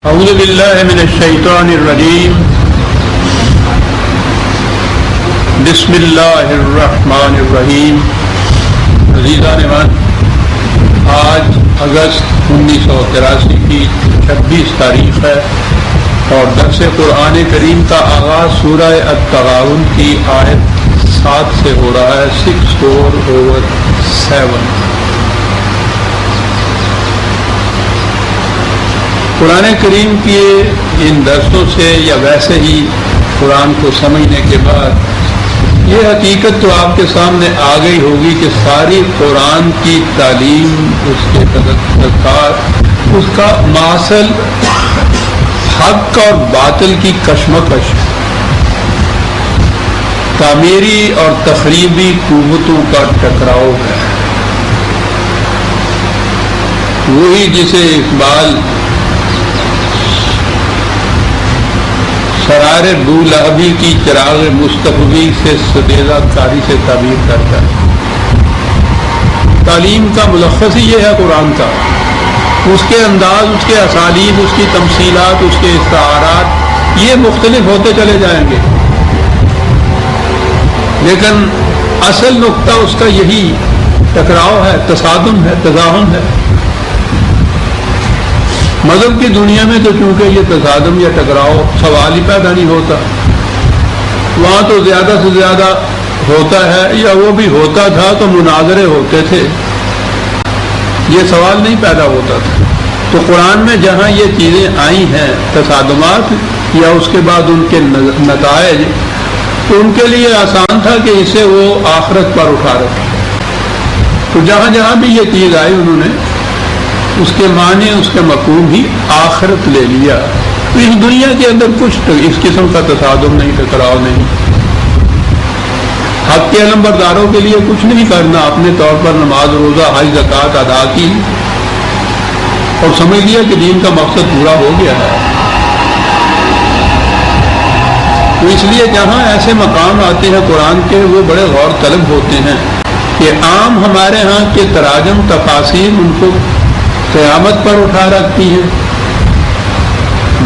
اعوذ باللہ من الشیطان الرجیم بسم اللہ الرحمن الرحیم۔ عزیزان من، آج اگست 1983 کی 26 تاریخ ہے اور درس قرآن کریم کا آغاز سورہ التغابن کی آیت 7 سے ہو رہا ہے، 6/7۔ قرآن کریم کے ان درسوں سے یا ویسے ہی قرآن کو سمجھنے کے بعد یہ حقیقت تو آپ کے سامنے آ گئی ہوگی کہ ساری قرآن کی تعلیم، اس کے تذکار، اس کا ماصل حق اور باطل کی کشمکش، تعمیری اور تخریبی قوتوں کا ٹکراؤ ہے۔ وہی جسے اقبال شرار بولہبی کی چراغ مصطفی سے ستیزہ کاری سے تعبیر کرتا ہے۔ تعلیم کا ملخص ہی یہ ہے قرآن کا، اس کے انداز، اس کے اسالیب، اس کی تمثیلات، اس کے استعارات یہ مختلف ہوتے چلے جائیں گے، لیکن اصل نقطہ اس کا یہی ٹکراؤ ہے، تصادم ہے، تزاحم ہے۔ مذہب کی دنیا میں تو چونکہ یہ تصادم یا ٹکراؤ سوال ہی پیدا نہیں ہوتا، وہاں تو زیادہ سے زیادہ ہوتا ہے، یا وہ بھی ہوتا تھا تو مناظرے ہوتے تھے، یہ سوال نہیں پیدا ہوتا تھا۔ تو قرآن میں جہاں یہ چیزیں آئی ہیں، تصادمات یا اس کے بعد ان کے نتائج، تو ان کے لیے آسان تھا کہ اسے وہ آخرت پر اٹھا رکھے۔ تو جہاں جہاں بھی یہ چیز آئی انہوں نے اس کے معنی، اس کے مفہوم ہی آخرت لے لیا۔ تو اس دنیا کے اندر کچھ اس قسم کا تصادم نہیں، ٹکراؤ نہیں۔ حق کے علمبرداروں کے لیے کچھ نہیں کرنا، اپنے طور پر نماز، روزہ، حج، زکوٰۃ ادا کی اور سمجھ لیا کہ دین کا مقصد پورا ہو گیا ہے۔ تو اس لیے جہاں ایسے مقام آتے ہیں قرآن کے، وہ بڑے غور طلب ہوتے ہیں کہ عام ہمارے ہاں کے تراجم، تفاسیر ان کو قیامت پر اٹھا رکھتی ہیں،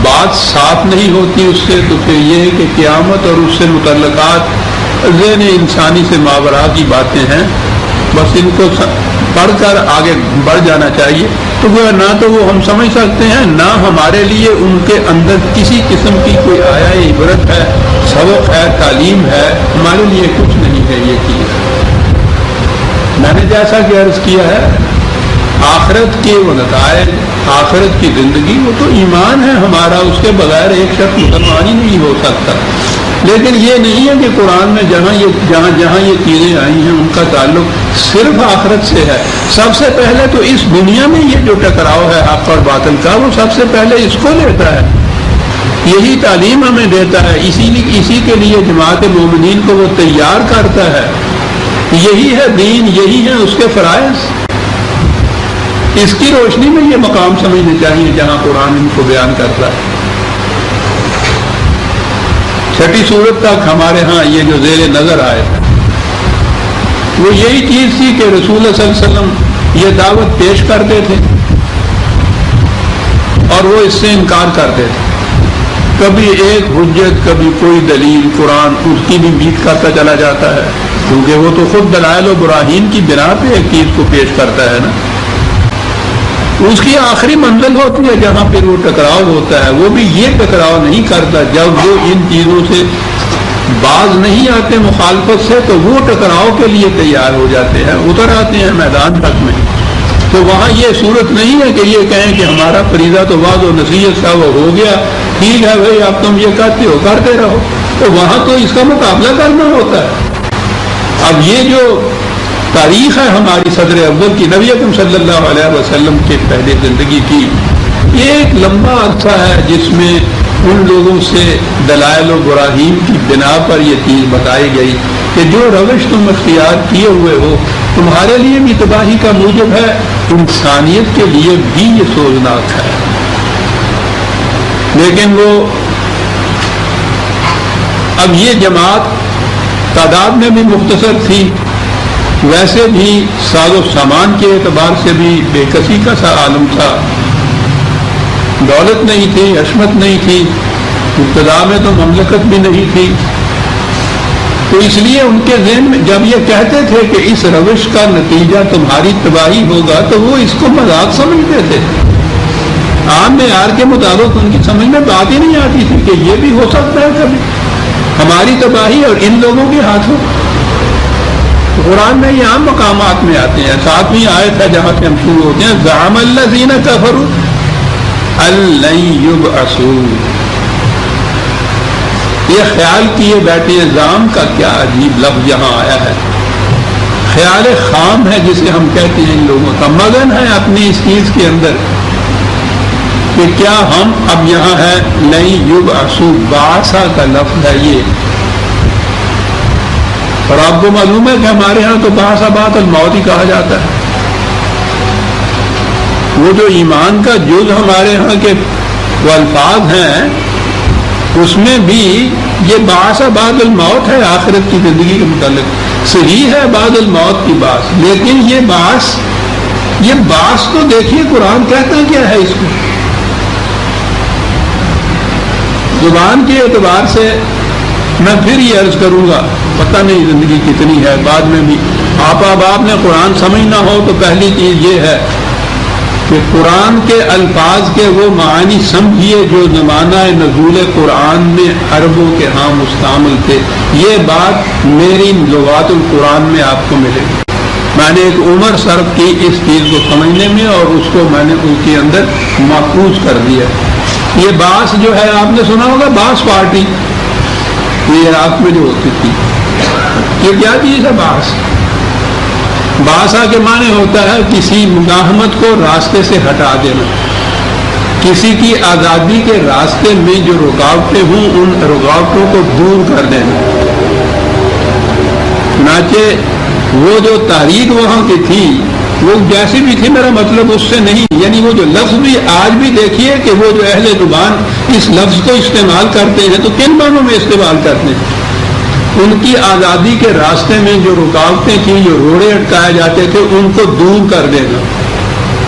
بات صاف نہیں ہوتی اس سے، تو پھر یہ ہے کہ قیامت اور اس سے متعلقات ذہن انسانی سے ماورا کی باتیں ہیں، بس ان کو پڑھ کر آگے بڑھ جانا چاہیے۔ تو وہ نہ تو وہ ہم سمجھ سکتے ہیں، نہ ہمارے لیے ان کے اندر کسی قسم کی کوئی آیا عبرت ہے، سبق ہے، تعلیم ہے، ہمارے لیے کچھ نہیں ہے یہ چیز۔ میں نے جیسا کہ عرض کیا ہے، آخرت کے وہ نتائج، آخرت کی زندگی، وہ تو ایمان ہے ہمارا، اس کے بغیر ایک شخص مسلمان ہی نہیں ہو سکتا۔ لیکن یہ نہیں ہے کہ قرآن میں جہاں یہ چیزیں آئی ہیں ان کا تعلق صرف آخرت سے ہے۔ سب سے پہلے تو اس دنیا میں یہ جو ٹکراؤ ہے حق اور باطل کا، وہ سب سے پہلے اس کو لیتا ہے، یہی تعلیم ہمیں دیتا ہے، اسی کے لیے جماعت مومنین کو وہ تیار کرتا ہے۔ یہی ہے دین، یہی ہے اس کے فرائض۔ اس کی روشنی میں یہ مقام سمجھنے چاہیے جہاں قرآن ان کو بیان کرتا ہے۔ چھٹی سورت تک ہمارے ہاں یہ جو زیر نظر آئے وہ یہی چیز تھی کہ رسول اللہ صلی اللہ علیہ وسلم یہ دعوت پیش کرتے تھے اور وہ اس سے انکار کرتے تھے۔ کبھی ایک حجت، کبھی کوئی دلیل، قرآن اس کی بھی بیت کرتا چلا جاتا ہے، کیونکہ وہ تو خود دلائل و براہین کی بنا پہ ایک چیز کو پیش کرتا ہے نا۔ اس کی آخری منزل ہوتی ہے جہاں پھر وہ ٹکراؤ ہوتا ہے، وہ بھی یہ ٹکراؤ نہیں کرتا جب وہ ان چیزوں سے باز نہیں آتے مخالفت سے، تو وہ ٹکراؤ کے لیے تیار ہو جاتے ہیں، اتر آتے ہیں میدان تک میں۔ تو وہاں یہ صورت نہیں ہے کہ یہ کہیں کہ ہمارا فریضہ تو واض و نصیحت کا وہ ہو گیا، ٹھیک ہے بھائی اب تم یہ کرتے ہو کرتے رہو، تو وہاں تو اس کا مقابلہ کرنا ہوتا ہے۔ اب یہ جو تاریخ ہے ہماری صدر اول کی، نبی اکرم صلی اللہ علیہ وسلم کے پہلے زندگی کی، یہ ایک لمبا عرصہ ہے جس میں ان لوگوں سے دلائل و براہین کی بنا پر یہ چیز بتائی گئی کہ جو روش تم اختیار کیے ہوئے ہو تمہارے لیے بھی تباہی کا موجب ہے، انسانیت کے لیے بھی یہ سوزناک ہے۔ لیکن وہ اب یہ جماعت تعداد میں بھی مختصر تھی، ویسے بھی ساز و سامان کے اعتبار سے بھی بے کسی کا سا عالم تھا، دولت نہیں تھی، عصمت نہیں تھی، ابتدا میں تو مملکت بھی نہیں تھی. تو اس لیے ان کے ذہن میں جب یہ کہتے تھے کہ اس روش کا نتیجہ تمہاری تباہی ہوگا تو وہ اس کو مذاق سمجھتے تھے. عام معیار کے مطابق ان کی سمجھ میں بات ہی نہیں آتی تھی کہ یہ بھی ہو سکتا ہے کبھی ہماری تباہی اور ان لوگوں کے ہاتھوں. قرآن میں یہ عام مقامات میں آتے ہیں. 7ویں آیت ہے جہاں سے ہم شروع ہوتے ہیں. زعم الذین کفروا ان لن یبعثوا. یہ خیال کیے بیٹھے ہیں. زعم کا کیا عجیب لفظ یہاں آیا ہے. خیال خام ہے جسے ہم کہتے ہیں ان لوگوں کا. مگن ہے اپنی اس چیز کے اندر کہ کیا ہم اب یہاں ہے لن یبعثوا. بعثا کا لفظ ہے یہ. اور آپ کو معلوم ہے کہ ہمارے ہاں تو بعث بعد الموت ہی کہا جاتا ہے. وہ جو ایمان کا جز ہمارے ہاں کے وہ الفاظ ہیں اس میں بھی یہ بعث بعد الموت ہے. آخرت کی زندگی کے متعلق صحیح ہے بعد الموت کی بات، لیکن یہ باس تو دیکھیے قرآن کہتا کیا ہے اس کو. زبان کے اعتبار سے میں پھر یہ عرض کروں گا، پتہ نہیں زندگی کتنی ہے، بعد میں بھی آپ نے قرآن سمجھنا ہو تو پہلی چیز یہ ہے کہ قرآن کے الفاظ کے وہ معنی سمجھیے جو زمانہ نزول قرآن میں عربوں کے ہاں مستعمل تھے. یہ بات میری لغات القرآن میں آپ کو ملے گی. میں نے ایک عمر صرف کی اس چیز کو سمجھنے میں اور اس کو میں نے اس کے اندر محفوظ کر دیا. یہ باس جو ہے آپ نے سنا ہوگا، باس پارٹی یہ عراق میں جو ہوتی تھی. یہ کیا چیز ہے باس؟ باسا کے معنی ہوتا ہے کسی مزاحمت کو راستے سے ہٹا دینا، کسی کی آزادی کے راستے میں جو رکاوٹیں ہوں ان رکاوٹوں کو دور کر دینا. چنانچہ وہ جو تحریک وہاں کی تھی وہ جیسی بھی تھی، میرا مطلب اس سے نہیں، یعنی وہ جو لفظ بھی آج بھی دیکھیے کہ وہ جو اہل زبان اس لفظ کو استعمال کرتے ہیں تو کن معنوں میں استعمال کرتے ہیں. ان کی آزادی کے راستے میں جو رکاوٹیں تھیں، جو روڑے اٹکائے جاتے تھے، ان کو دور کر دینا،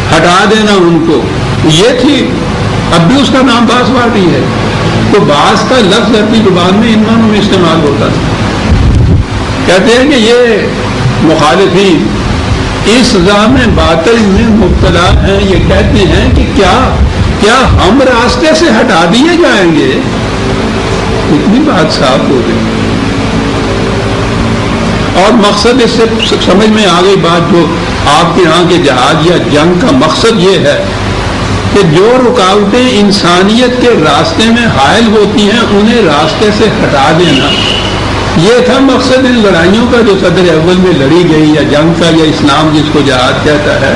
ہٹا دینا ان کو، یہ تھی. اب بھی اس کا نام باس پارٹی ہے. تو باس کا لفظ اپنی زبان میں ان معنوں میں استعمال ہوتا تھا. کہتے ہیں کہ یہ مخالفین اس زام باطل میں مبتلا ہیں. یہ کہتے ہیں کہ کیا ہم راستے سے ہٹا دیے جائیں گے؟ اتنی بات صاف ہو گئی. اور مقصد اس سے سمجھ میں آ گئی بات، جو آپ کے یہاں کے جہاد یا جنگ کا مقصد یہ ہے کہ جو رکاوٹیں انسانیت کے راستے میں حائل ہوتی ہیں انہیں راستے سے ہٹا دینا. یہ تھا مقصد ان لڑائیوں کا جو صدر اول میں لڑی گئی، یا جنگ کا، یا اسلام جس کو جہاد کہتا ہے.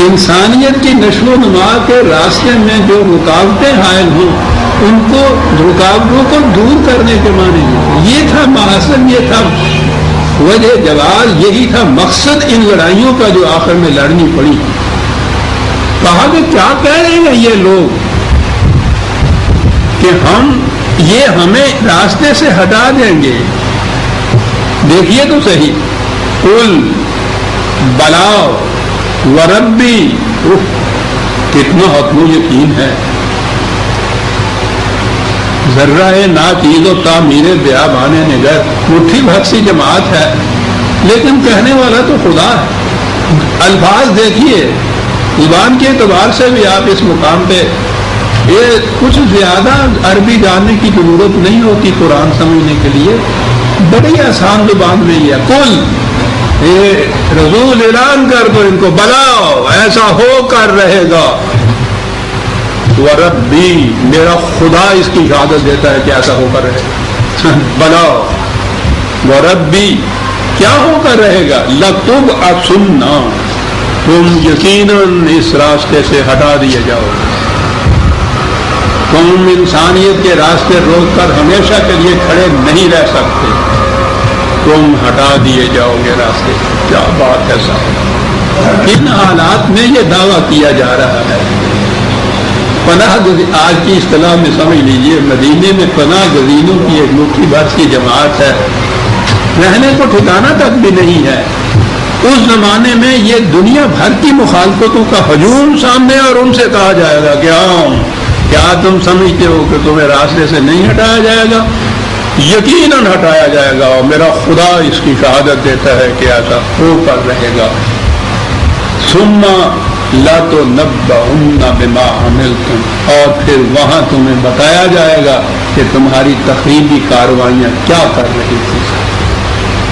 انسانیت کی نشو و نما کے راستے میں جو رکاوٹیں حائل ہوں ان کو، رکاوٹوں کو دور کرنے کے معنی یہ تھا مقصد، یہ تھا وجہ جواز، یہی تھا مقصد ان لڑائیوں کا جو آخر میں لڑنی پڑی. کہا کہ کیا کہہ رہے ہیں یہ لوگ کہ ہمیں راستے سے ہٹا دیں گے. دیکھیے تو صحیح، قل بلاؤ وربی، کتنا حتم و یقین ہے. ذرہ نا چیز و تعمیر بیابان نگر، مٹھی بھر سی جماعت ہے لیکن کہنے والا تو خدا ہے. الفاظ دیکھیے، زبان کے اعتبار سے بھی آپ اس مقام پہ یہ کچھ زیادہ عربی جاننے کی ضرورت نہیں ہوتی قرآن سمجھنے کے لیے. بڑی آسان زبان میں یہ کل یہ رسول اعلان کر دو ان کو، بلاؤ ایسا ہو کر رہے گا. وربی، میرا خدا اس کی شہادت دیتا ہے کہ ایسا ہو کر رہے گا. بلاؤ وربی، کیا ہو کر رہے گا؟ لتبعثن، تم یقیناً اس راستے سے ہٹا دیے جاؤ گے. تم انسانیت کے راستے روک کر ہمیشہ کے لیے کھڑے نہیں رہ سکتے، تم ہٹا دیے جاؤ گے راستے. کیا بات ہے صاحب! ان حالات میں یہ دعویٰ کیا جا رہا ہے. پناہ آج کی اصطلاح میں سمجھ لیجئے، مدینے میں پناہ گزینوں کی ایک مٹھی بھر کی جماعت ہے، رہنے کو ٹھکانہ تک بھی نہیں ہے. اس زمانے میں یہ دنیا بھر کی مخالفتوں کا ہجوم سامنے، اور ان سے کہا جائے گا کیا تم سمجھتے ہو کہ تمہیں راستے سے نہیں ہٹایا جائے گا؟ یقیناً ہٹایا جائے گا، اور میرا خدا اس کی شہادت دیتا ہے کہ ایسا ہو کر رہے گا۔ ثم لتنبؤن بما عملتم، اور پھر وہاں تمہیں بتایا جائے گا کہ تمہاری تخریبی کارروائیاں کیا کر رہی تھی۔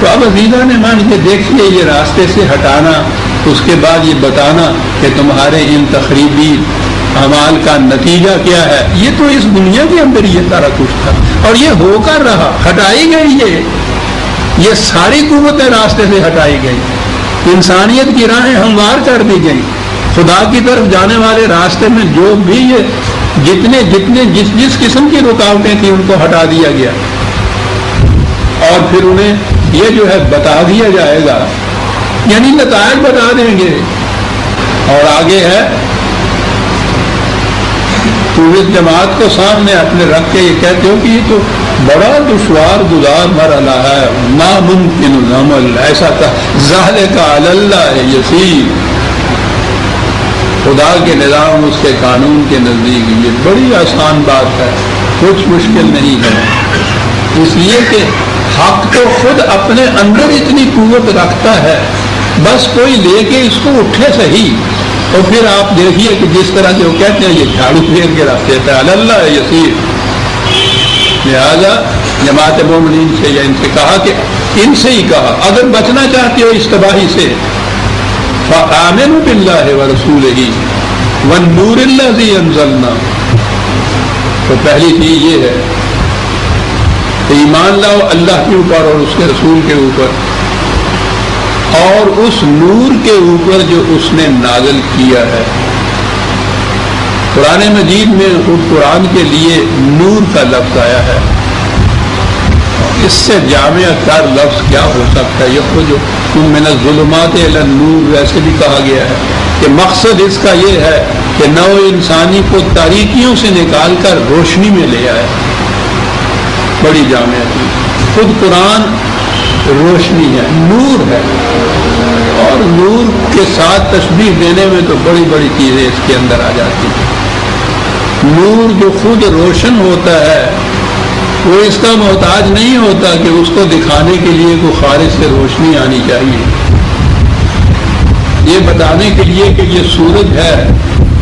تو اب عزیزان ایمان یہ دیکھیے، یہ راستے سے ہٹانا، اس کے بعد یہ بتانا کہ تمہارے ان تخریبی اعمال کا نتیجہ کیا ہے، یہ تو اس دنیا کے اندر یہ سارا کچھ تھا، اور یہ ہو کر رہا، ہٹائی گئی یہ ساری قوتیں راستے سے ہٹائی گئی، انسانیت کی راہیں ہموار کر دی گئی، خدا کی طرف جانے والے راستے میں جو بھی یہ جتنے جس قسم کی رکاوٹیں تھیں ان کو ہٹا دیا گیا، اور پھر انہیں یہ جو ہے بتا دیا جائے گا، یعنی نتائج بتا دیں گے۔ اور آگے ہے، تو اس جماعت کو سامنے اپنے رکھ کے یہ کہتے ہو کہ یہ تو بڑا دشوار گزار مرحلہ ہے، ناممکن العمل، ایسا تھا ذالک علی اللہ یسیر، خدا کے نظام، اس کے قانون کے نزدیک یہ بڑی آسان بات ہے، کچھ مشکل نہیں ہے، اس لیے کہ حق تو خود اپنے اندر اتنی قوت رکھتا ہے، بس کوئی لے کے اس کو اٹھے صحیح، اور پھر آپ دیکھیے کہ جس طرح سے وہ کہتے ہیں یہ جھاڑو پھیر کے رکھ دیتا ہے، اللہ یسیر۔ لہٰذا جماعت مومنین سے یا ان سے کہا کہ ان سے ہی کہا اگر بچنا چاہتے ہو اس تباہی سے، فآمنوا باللہ ورسولہ والنور الذی انزلنا، تو پہلی چیز یہ ہے کہ ایمان لاؤ اللہ کے اوپر اور اس کے رسول کے اوپر، اور اس نور کے اوپر جو اس نے نازل کیا ہے۔ قرآن مجید میں خود قرآن کے لیے نور کا لفظ آیا ہے، اس سے جامع تر لفظ کیا ہو سکتا ہے؟ یخرج من الظلمات الی النور، ویسے بھی کہا گیا ہے کہ مقصد اس کا یہ ہے کہ نوع انسانی کو تاریکیوں سے نکال کر روشنی میں لے آئے، بڑی جامع چیز۔ خود قرآن روشنی ہے، نور ہے، اور نور کے ساتھ تشبیہ دینے میں تو بڑی بڑی چیزیں اس کے اندر آ جاتی ہیں۔ نور جو خود روشن ہوتا ہے وہ اس کا محتاج نہیں ہوتا کہ اس کو دکھانے کے لیے کوئی خارج سے روشنی آنی چاہیے، یہ بتانے کے لیے کہ یہ سورج ہے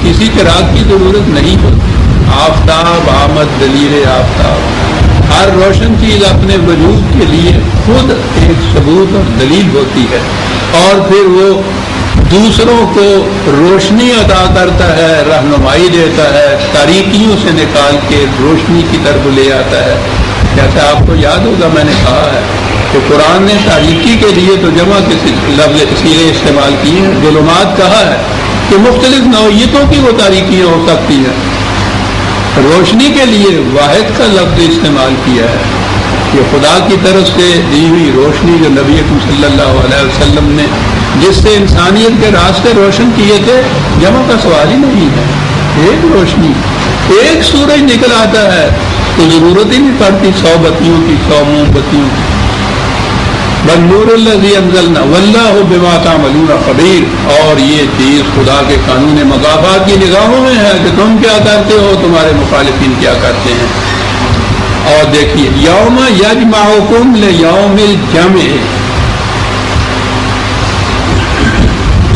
کسی چراغ کی ضرورت نہیں ہوتی۔ آفتاب آمد دلیل آفتاب، ہر روشن چیز اپنے وجود کے لیے خود ایک ثبوت اور دلیل ہوتی ہے، اور پھر وہ دوسروں کو روشنی عطا کرتا ہے، رہنمائی دیتا ہے، تاریکیوں سے نکال کے روشنی کی طرف لے آتا ہے۔ جیسے آپ کو یاد ہوگا میں نے کہا ہے کہ قرآن نے تاریکی کے لیے تو جمع کے لفظ سیرے استعمال کیے ہیں، ظلمات کہا ہے کہ مختلف نوعیتوں کی وہ تاریکیاں ہو سکتی ہیں، روشنی کے لیے واحد کا لفظ استعمال کیا ہے کہ خدا کی طرف سے دی ہوئی روشنی جو نبی اکرم صلی اللہ علیہ وسلم نے جس سے انسانیت کے راستے روشن کیے تھے، جمع کا سوال ہی نہیں ہے، ایک روشنی، ایک سورج نکل آتا ہے تو ضرورت ہی نہیں پڑتی 100 بتیوں کی، 100 موم بتیوں کی۔ والنور الذی انزلنا واللہ بما تعملون خبیر، اور یہ چیز خدا کے قانون مکافات کی نگاہوں میں ہے کہ تم کیا کرتے ہو، تمہارے مخالفین کیا کرتے ہیں۔ اور دیکھیے یوم یجمعکم لیوم الجمع،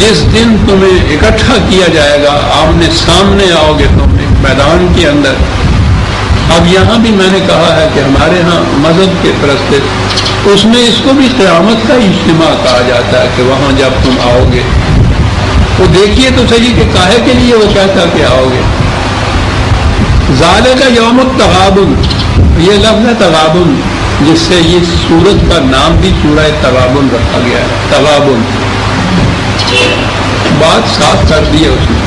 جس دن تمہیں اکٹھا کیا جائے گا، آمنے سامنے آؤ گے تم ایک میدان کے اندر۔ اب یہاں بھی میں نے کہا ہے کہ ہمارے ہاں مذہب کے طرف سے اس میں اس کو بھی قیامت کا اجتماع کہا جاتا ہے کہ وہاں جب تم آؤ گے تو دیکھیے تو صحیح کہ کاہے کے لیے وہ کہتا کہ آؤ گے۔ ذالک یوم التغابن، یہ لفظ ہے تغابن، جس سے یہ سورت کا نام بھی سورہ تغابن رکھا گیا ہے۔ تغابن بات صاف کر دی ہے اس نے۔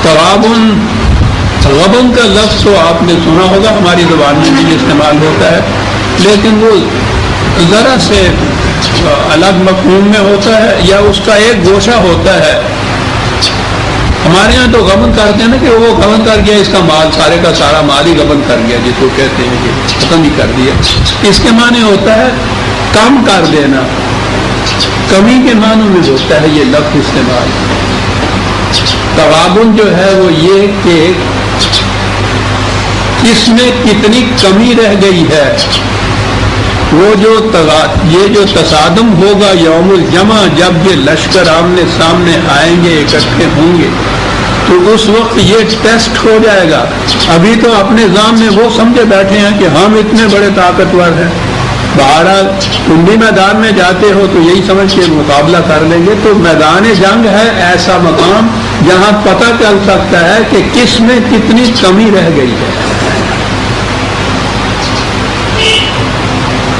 تغابن، غبن کا لفظ تو آپ نے سنا ہوگا، ہماری زبان میں بھی استعمال ہوتا ہے، لیکن وہ ذرا سے الگ مفہوم میں ہوتا ہے یا اس کا ایک گوشہ ہوتا ہے۔ ہمارے ہاں تو غبن کرتے ہیں نا کہ وہ غبن کر گیا، اس کا مال سارے کا سارا مال ہی غبن کر گیا، جس کو کہتے ہیں کہ ختم ہی کر دیا۔ اس کے معنی ہوتا ہے کم کر دینا، کمی کے معنوں میں ہوتا ہے یہ لفظ استعمال۔ تغابن جو ہے وہ یہ کہ کس میں کتنی کمی رہ گئی ہے، وہ یہ جو تصادم ہوگا یوم الجمع، جب یہ لشکر آمنے سامنے آئیں گے، اکٹھے ہوں گے، تو اس وقت یہ ٹیسٹ ہو جائے گا۔ ابھی تو اپنے ذہن میں وہ سمجھے بیٹھے ہیں کہ ہم اتنے بڑے طاقتور ہیں، بہرحال تم بھی میدان میں جاتے ہو تو یہی سمجھ کے مقابلہ کر لیں گے۔ تو میدان جنگ ہے ایسا مقام جہاں پتہ چل سکتا ہے کہ کس میں کتنی کمی رہ گئی ہے۔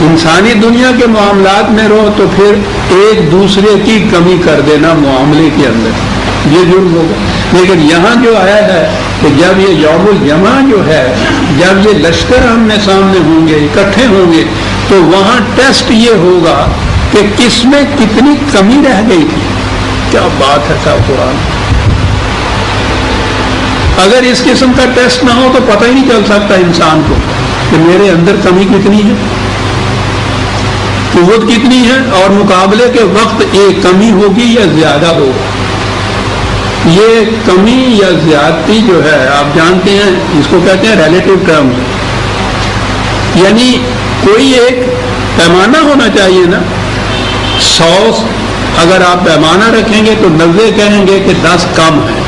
انسانی دنیا کے معاملات میں رہو تو پھر ایک دوسرے کی کمی کر دینا معاملے کے اندر یہ جرم ہوگا، لیکن یہاں جو آیا ہے کہ جب یہ یوم الجمع جو ہے، جب یہ لشکر آمنے سامنے ہوں گے، اکٹھے ہوں گے، تو وہاں ٹیسٹ یہ ہوگا کہ کس میں کتنی کمی رہ گئی تھی۔ کیا بات ہے صاحب قرآن! اگر اس قسم کا ٹیسٹ نہ ہو تو پتہ ہی نہیں چل سکتا انسان کو کہ میرے اندر کمی کتنی ہے، قوت کتنی ہے، اور مقابلے کے وقت ایک کمی ہوگی یا زیادہ ہوگا۔ یہ کمی یا زیادتی جو ہے آپ جانتے ہیں اس کو کہتے ہیں ریلیٹو ٹرمز، یعنی کوئی ایک پیمانہ ہونا چاہیے نا۔ 100 اگر آپ پیمانہ رکھیں گے تو 90 کہیں گے کہ 10 کم ہے،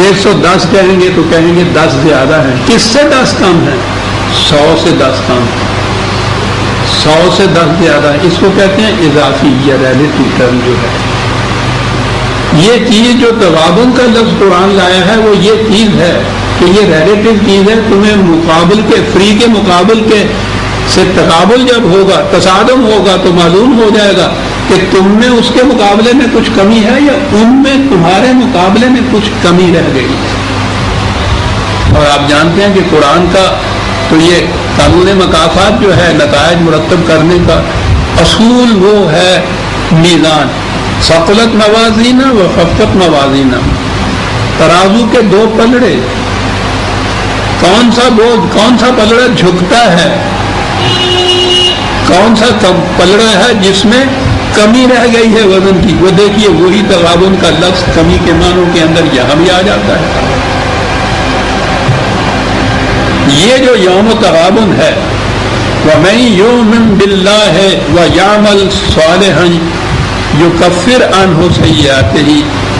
110 کہیں گے تو کہیں گے 10 زیادہ ہے۔ کس سے 10 کم ہے؟ 100 سے 10 کم ہے، 100 سے 10 زیادہ ہے۔ اس کو کہتے ہیں اضافی یا ریلیٹو ٹرم جو ہے۔ یہ چیز جو تغابن کا لفظ قرآن لایا ہے وہ یہ چیز ہے کہ یہ ریلیٹو چیز ہے۔ تمہیں مقابل کے فری کے مقابل کے سے تقابل جب ہوگا، تصادم ہوگا، تو معلوم ہو جائے گا کہ تم میں اس کے مقابلے میں کچھ کمی ہے یا ان میں تمہارے مقابلے میں کچھ کمی رہ گئی۔ اور آپ جانتے ہیں کہ قرآن کا تو یہ قانون مکافات جو ہے، نتائج مرتب کرنے کا اصول وہ ہے میزان، ثقلت موازینہ و خفت موازینہ، ترازو کے 2 پلڑے، کون سا پلڑا جھکتا ہے، کون سا پلڑا ہے جس میں کمی رہ گئی ہے وزن کی۔ وہ دیکھیے وہی تغابن کا لفظ کمی کے معنوں کے اندر یہاں بھی آ جاتا ہے۔ یہ جو یوم تغابن ہے، وَمَن يُؤْمِن بِاللَّهِ وَيَعْمَلْ صَالِحًا يُكَفِّرْ عَنْهُ سَيِّئَاتِهِ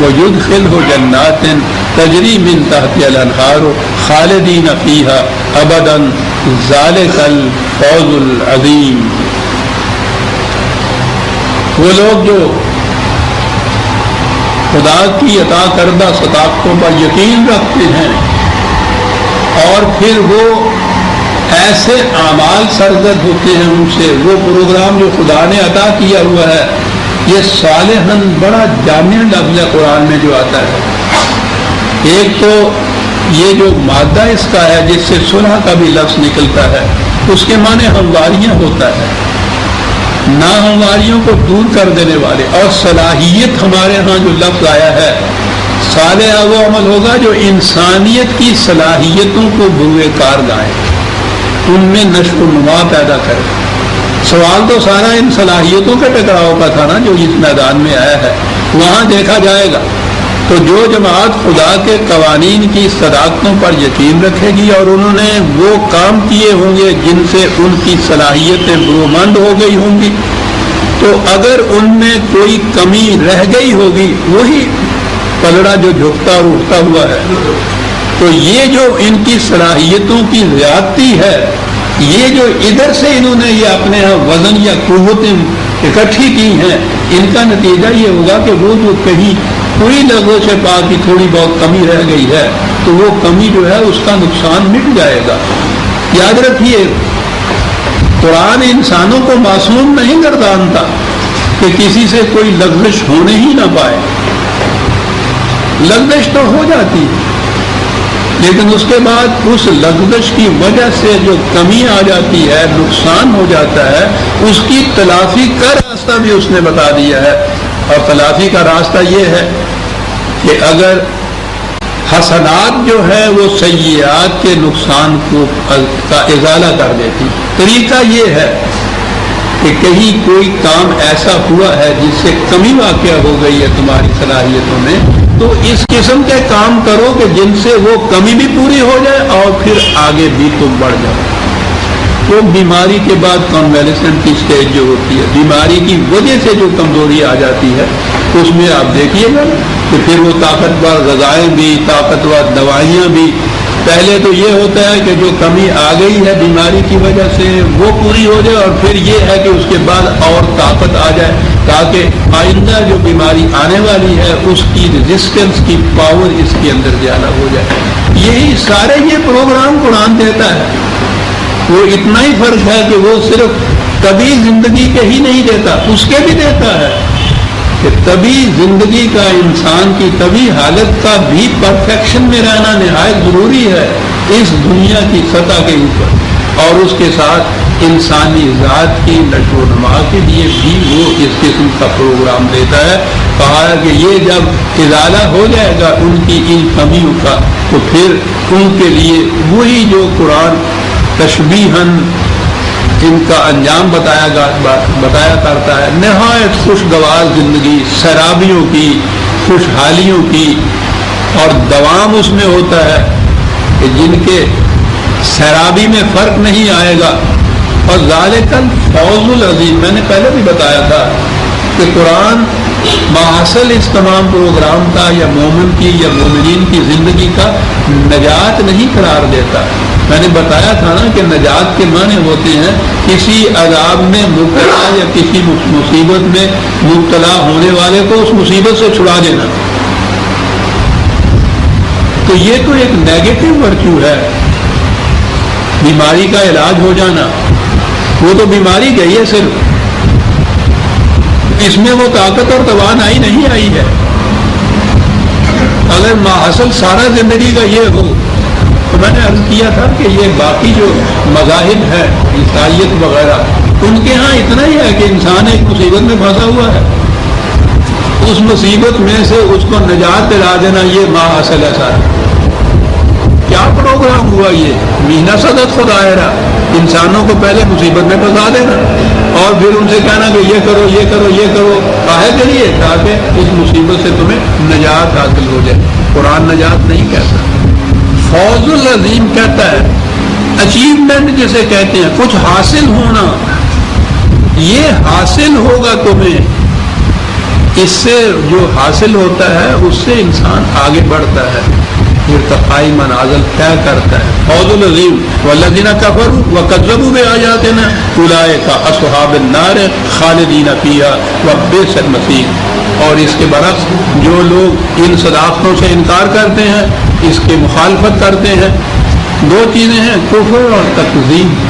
وَيُدْخِلْهُ جَنَّاتٍ تَجْرِي مِن تَحْتِهَا الْأَنْهَارُ خَالِدِينَ فِيهَا أَبَدًا ذَلِكَ الْفَوْزُ الْعَظِيمُ۔ وہ لوگ جو خدا کی عطا کردہ صداقتوں پر یقین رکھتے ہیں اور پھر وہ ایسے اعمال سرزد ہوتے ہیں ان سے، وہ پروگرام جو خدا نے عطا کیا ہوا ہے، یہ صالحاً بڑا جامع لفظ ہے قرآن میں جو آتا ہے۔ ایک تو یہ جو مادہ اس کا ہے جس سے صلح کا بھی لفظ نکلتا ہے، اس کے معنی ہمواریاں ہوتا ہے، ناہمواریوں کو دور کر دینے والے، اور صلاحیت ہمارے ہاں جو لفظ آیا ہے، صالح وہ عمل ہوگا جو انسانیت کی صلاحیتوں کو بروئے کار لائے، ان میں نشو و نما پیدا کرے۔ سوال تو سارا ان صلاحیتوں کے ٹکراؤ کا تھا نا جو اس میدان میں آیا ہے، وہاں دیکھا جائے گا۔ تو جو جماعت خدا کے قوانین کی صداقتوں پر یقین رکھے گی اور انہوں نے وہ کام کیے ہوں گے جن سے ان کی صلاحیتیں برومند ہو گئی ہوں گی، تو اگر ان میں کوئی کمی رہ گئی ہوگی، وہی پلڑا جو جھکتا اور اٹھتا ہوا ہے، تو یہ جو ان کی صلاحیتوں کی زیادتی ہے، یہ جو ادھر سے انہوں نے یہ اپنے یہاں وزن یا قوتیں اکٹھی کی ہیں، ان کا نتیجہ یہ ہوگا کہ وہ جو کہیں کوئی لفظوں سے پا کی تھوڑی بہت کمی رہ گئی ہے تو وہ کمی جو ہے اس کا نقصان مٹ جائے گا۔ یاد رکھیے قرآن انسانوں کو معصوم نہیں گردانتا کہ کسی سے کوئی لغزش ہونے ہی نہ پائے، لغزش تو ہو جاتی ہے لیکن اس کے بعد اس لغزش کی وجہ سے جو کمی آ جاتی ہے، نقصان ہو جاتا ہے، اس کی تلافی کا راستہ بھی اس نے بتا دیا ہے۔ اور تلافی کا راستہ یہ ہے کہ اگر حسنات جو ہے وہ سیئات کے نقصان کا ازالہ کر دیتی، طریقہ یہ ہے کہ کہیں کوئی کام ایسا ہوا ہے جس سے کمی واقع ہو گئی ہے تمہاری صلاحیتوں میں، تو اس قسم کے کام کرو کہ جن سے وہ کمی بھی پوری ہو جائے اور پھر آگے بھی تم بڑھ جاؤ۔ تو بیماری کے بعد کنویلسنٹ کی سٹیج جو ہوتی ہے، بیماری کی وجہ سے جو کمزوری آ جاتی ہے، اس میں آپ دیکھیے گا کہ پھر وہ طاقتور غذائیں بھی، طاقتور دوائیاں بھی، پہلے تو یہ ہوتا ہے کہ جو کمی آ گئی ہے بیماری کی وجہ سے وہ پوری ہو جائے، اور پھر یہ ہے کہ اس کے بعد اور طاقت آ جائے تاکہ آئندہ جو بیماری آنے والی ہے اس کی ریزسٹنس کی پاور اس کے اندر زیادہ ہو جائے۔ یہی سارے یہ پروگرام قرآن دیتا ہے۔ وہ اتنا ہی فرق ہے کہ وہ صرف طبی زندگی کے ہی نہیں دیتا، اس کے بھی دیتا ہے کہ طبی زندگی کا، انسان کی طبی حالت کا بھی پرفیکشن میں رہنا نہایت ضروری ہے اس دنیا کی سطح کے اوپر، اور اس کے ساتھ انسانی ذات کی نشو و نما کے لیے بھی وہ اس قسم کا پروگرام دیتا ہے۔ کہا ہے کہ یہ جب ازالہ ہو جائے گا ان کی ان کمیوں کا، تو پھر ان کے لیے وہی جو قرآن تشبیہاً ان کا انجام بتایا کرتا ہے، نہایت خوشگوار زندگی، سرابیوں کی، خوشحالیوں کی، اور دوام اس میں ہوتا ہے کہ جن کے سرابی میں فرق نہیں آئے گا۔ اور ذالک الفوز العظیم، میں نے پہلے بھی بتایا تھا کہ قرآن ماحصل اس تمام پروگرام کا یا مومن کی یا مومنین کی زندگی کا نجات نہیں قرار دیتا۔ میں نے بتایا تھا نا کہ نجات کے معنی ہوتے ہیں کسی عذاب میں مبتلا یا کسی مصیبت میں مبتلا ہونے والے کو اس مصیبت سے چھڑا دینا۔ تو یہ تو ایک نیگیٹو ورچو ہے، بیماری کا علاج ہو جانا، وہ تو بیماری گئی ہے صرف، اس میں وہ طاقت اور توانائی نہیں آئی ہے۔ اگر ماحصل سارا زندگی کا یہ ہو تو میں نے عرض کیا تھا کہ یہ باقی جو مذاہب ہیں، عیسائیت وغیرہ، ان کے ہاں اتنا ہی ہے کہ انسان ایک مصیبت میں پھنسا ہوا ہے، اس مصیبت میں سے اس کو نجات دلا دینا، یہ ماحصل ہے سارا۔ کیا پروگرام ہوا یہ؟ مہینہ صدت خدائرہ، انسانوں کو پہلے مصیبت میں پھنسا دینا اور پھر ان سے کہنا کہ یہ کرو یہ کرو یہ کرو، کاہے کے لیے؟ تاکہ اس مصیبت سے تمہیں نجات حاصل ہو جائے۔ قرآن نجات نہیں کہتا، فوز العظیم کہتا ہے، اچیومنٹ جسے کہتے ہیں، کچھ حاصل ہونا، یہ حاصل ہوگا تمہیں، اس سے جو حاصل ہوتا ہے اس سے انسان آگے بڑھتا ہے، ارتقائی منازل طے کرتا ہے۔ فوز العظیم والذین کفروا وکذبوا بآیاتنا اولئک اصحاب النار خالدین فیہا وبئس المصیر۔ اور اس کے برعکس جو لوگ ان صداقتوں سے انکار کرتے ہیں، اس کی مخالفت کرتے ہیں، دو چیزیں ہیں، کفر اور تکذیب۔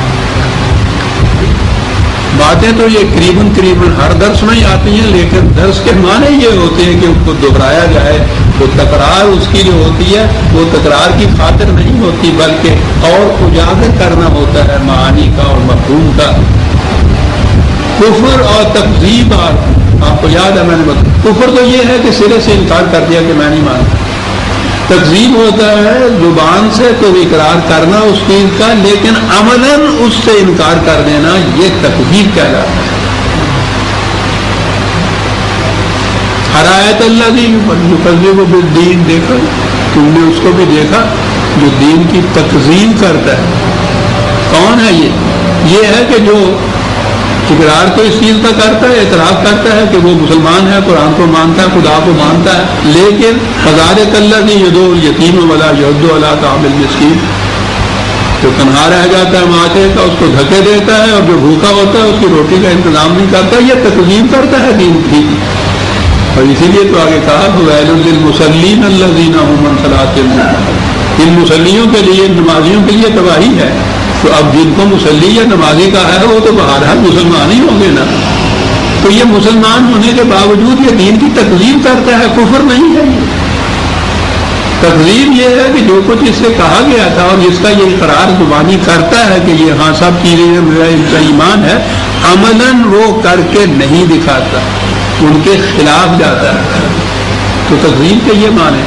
باتیں تو یہ قریباً ہر درس میں ہی آتی ہیں، لیکن درس کے معنی یہ ہوتے ہیں کہ اس کو دہرایا جائے، تو تکرار اس کی جو ہوتی ہے وہ تکرار کی خاطر نہیں ہوتی، بلکہ اور اجاگر کرنا ہوتا ہے معانی کا اور مفہوم کا۔ کفر اور تکذیب، آپ کو یاد ہے میں نے بتایا، کفر تو یہ ہے کہ سرے سے انکار کر دیا کہ میں نہیں مانتا، تکذیب ہوتا ہے زبان سے تو اقرار کرنا اس چیز کا، لیکن عملاً اس سے انکار کر دینا، یہ تکذیب کہلاتا ہے۔ حرایت اللہ یکذب بالدین، دیکھا تم نے اس کو بھی دیکھا جو دین کی تکذیب کرتا ہے۔ کون ہے یہ ہے کہ جو اقرار تو اس چیز کا کرتا ہے، اعتراف کرتا ہے کہ وہ مسلمان ہے، قرآن کو مانتا ہے، خدا کو مانتا ہے، لیکن فذلک الذی یدعو الیتیم ولا یحض علی طعام المسکین، جو تنہا رہ جاتا ہے معاشرے کا اس کو دھکے دیتا ہے، اور جو بھوکا ہوتا ہے اس کی روٹی کا انتظام نہیں کرتا، یہ تکذیب کرتا ہے دین کی۔ اور اسی لیے تو آگے کہا ویل للمصلین الذین هم عن صلاتهم ساہون، ان مسلیوں کے لیے، نمازیوں کے لیے تباہی ہے۔ تو اب جن کو مسلی یا نمازی کا ہے وہ تو بہرحال مسلمان ہی ہوں گے نا، تو یہ مسلمان ہونے کے باوجود یہ دین کی تکذیب کرتا ہے، کفر نہیں ہے یہ۔ تکذیب یہ ہے کہ جو کچھ اس سے کہا گیا تھا اور جس کا یہ اقرار زبانی کرتا ہے کہ یہ ہاں سب چیزیں میرا ان کا ایمان ہے، عملاً وہ کر کے نہیں دکھاتا، ان کے خلاف جاتا ہے، تو تکذیب کے یہ معنی۔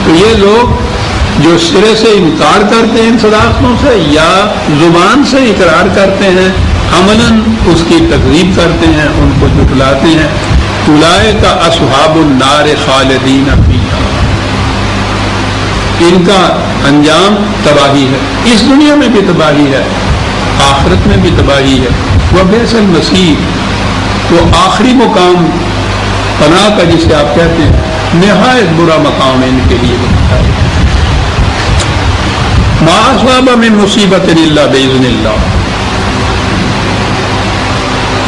تو یہ لوگ جو سرے سے انکار کرتے ہیں ان صداقتوں سے، یا زبان سے اقرار کرتے ہیں عملاً اس کی تکذیب کرتے ہیں، ان کو جھٹلاتے ہیں. اولئک اصحاب النار خالدین فیہا، ان کا انجام تباہی ہے، اس دنیا میں بھی تباہی ہے، آخرت میں بھی تباہی ہے. وبئس المصیر، وہ آخری مقام پناہ کا جسے آپ کہتے ہیں، نہایت برا مقام ان کے لیے ہے. ما اصاب من مصیبت الا باذن اللہ.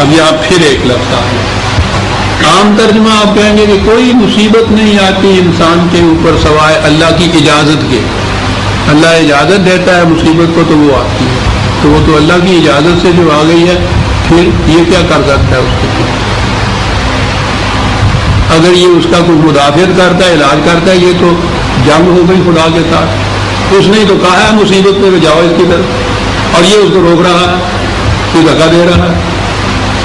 اب یہاں پھر ایک لفظ آ گیا. عام ترجمہ آپ کہیں گے کہ کوئی مصیبت نہیں آتی انسان کے اوپر سوائے اللہ کی اجازت کے. اللہ اجازت دیتا ہے مصیبت کو تو وہ آتی ہے، تو وہ تو اللہ کی اجازت سے جو آ گئی ہے، پھر یہ کیا کر سکتا ہے اس کے. اگر یہ اس کا کوئی مدافعت کرتا ہے، علاج کرتا ہے، یہ تو جنگ ہو گئی خدا کے ساتھ. اس نے تو کہا ہے مصیبت میں جاؤ اس کی طرف، اور یہ اس کو روک رہا ہے، کوئی دھکا دے رہا ہے.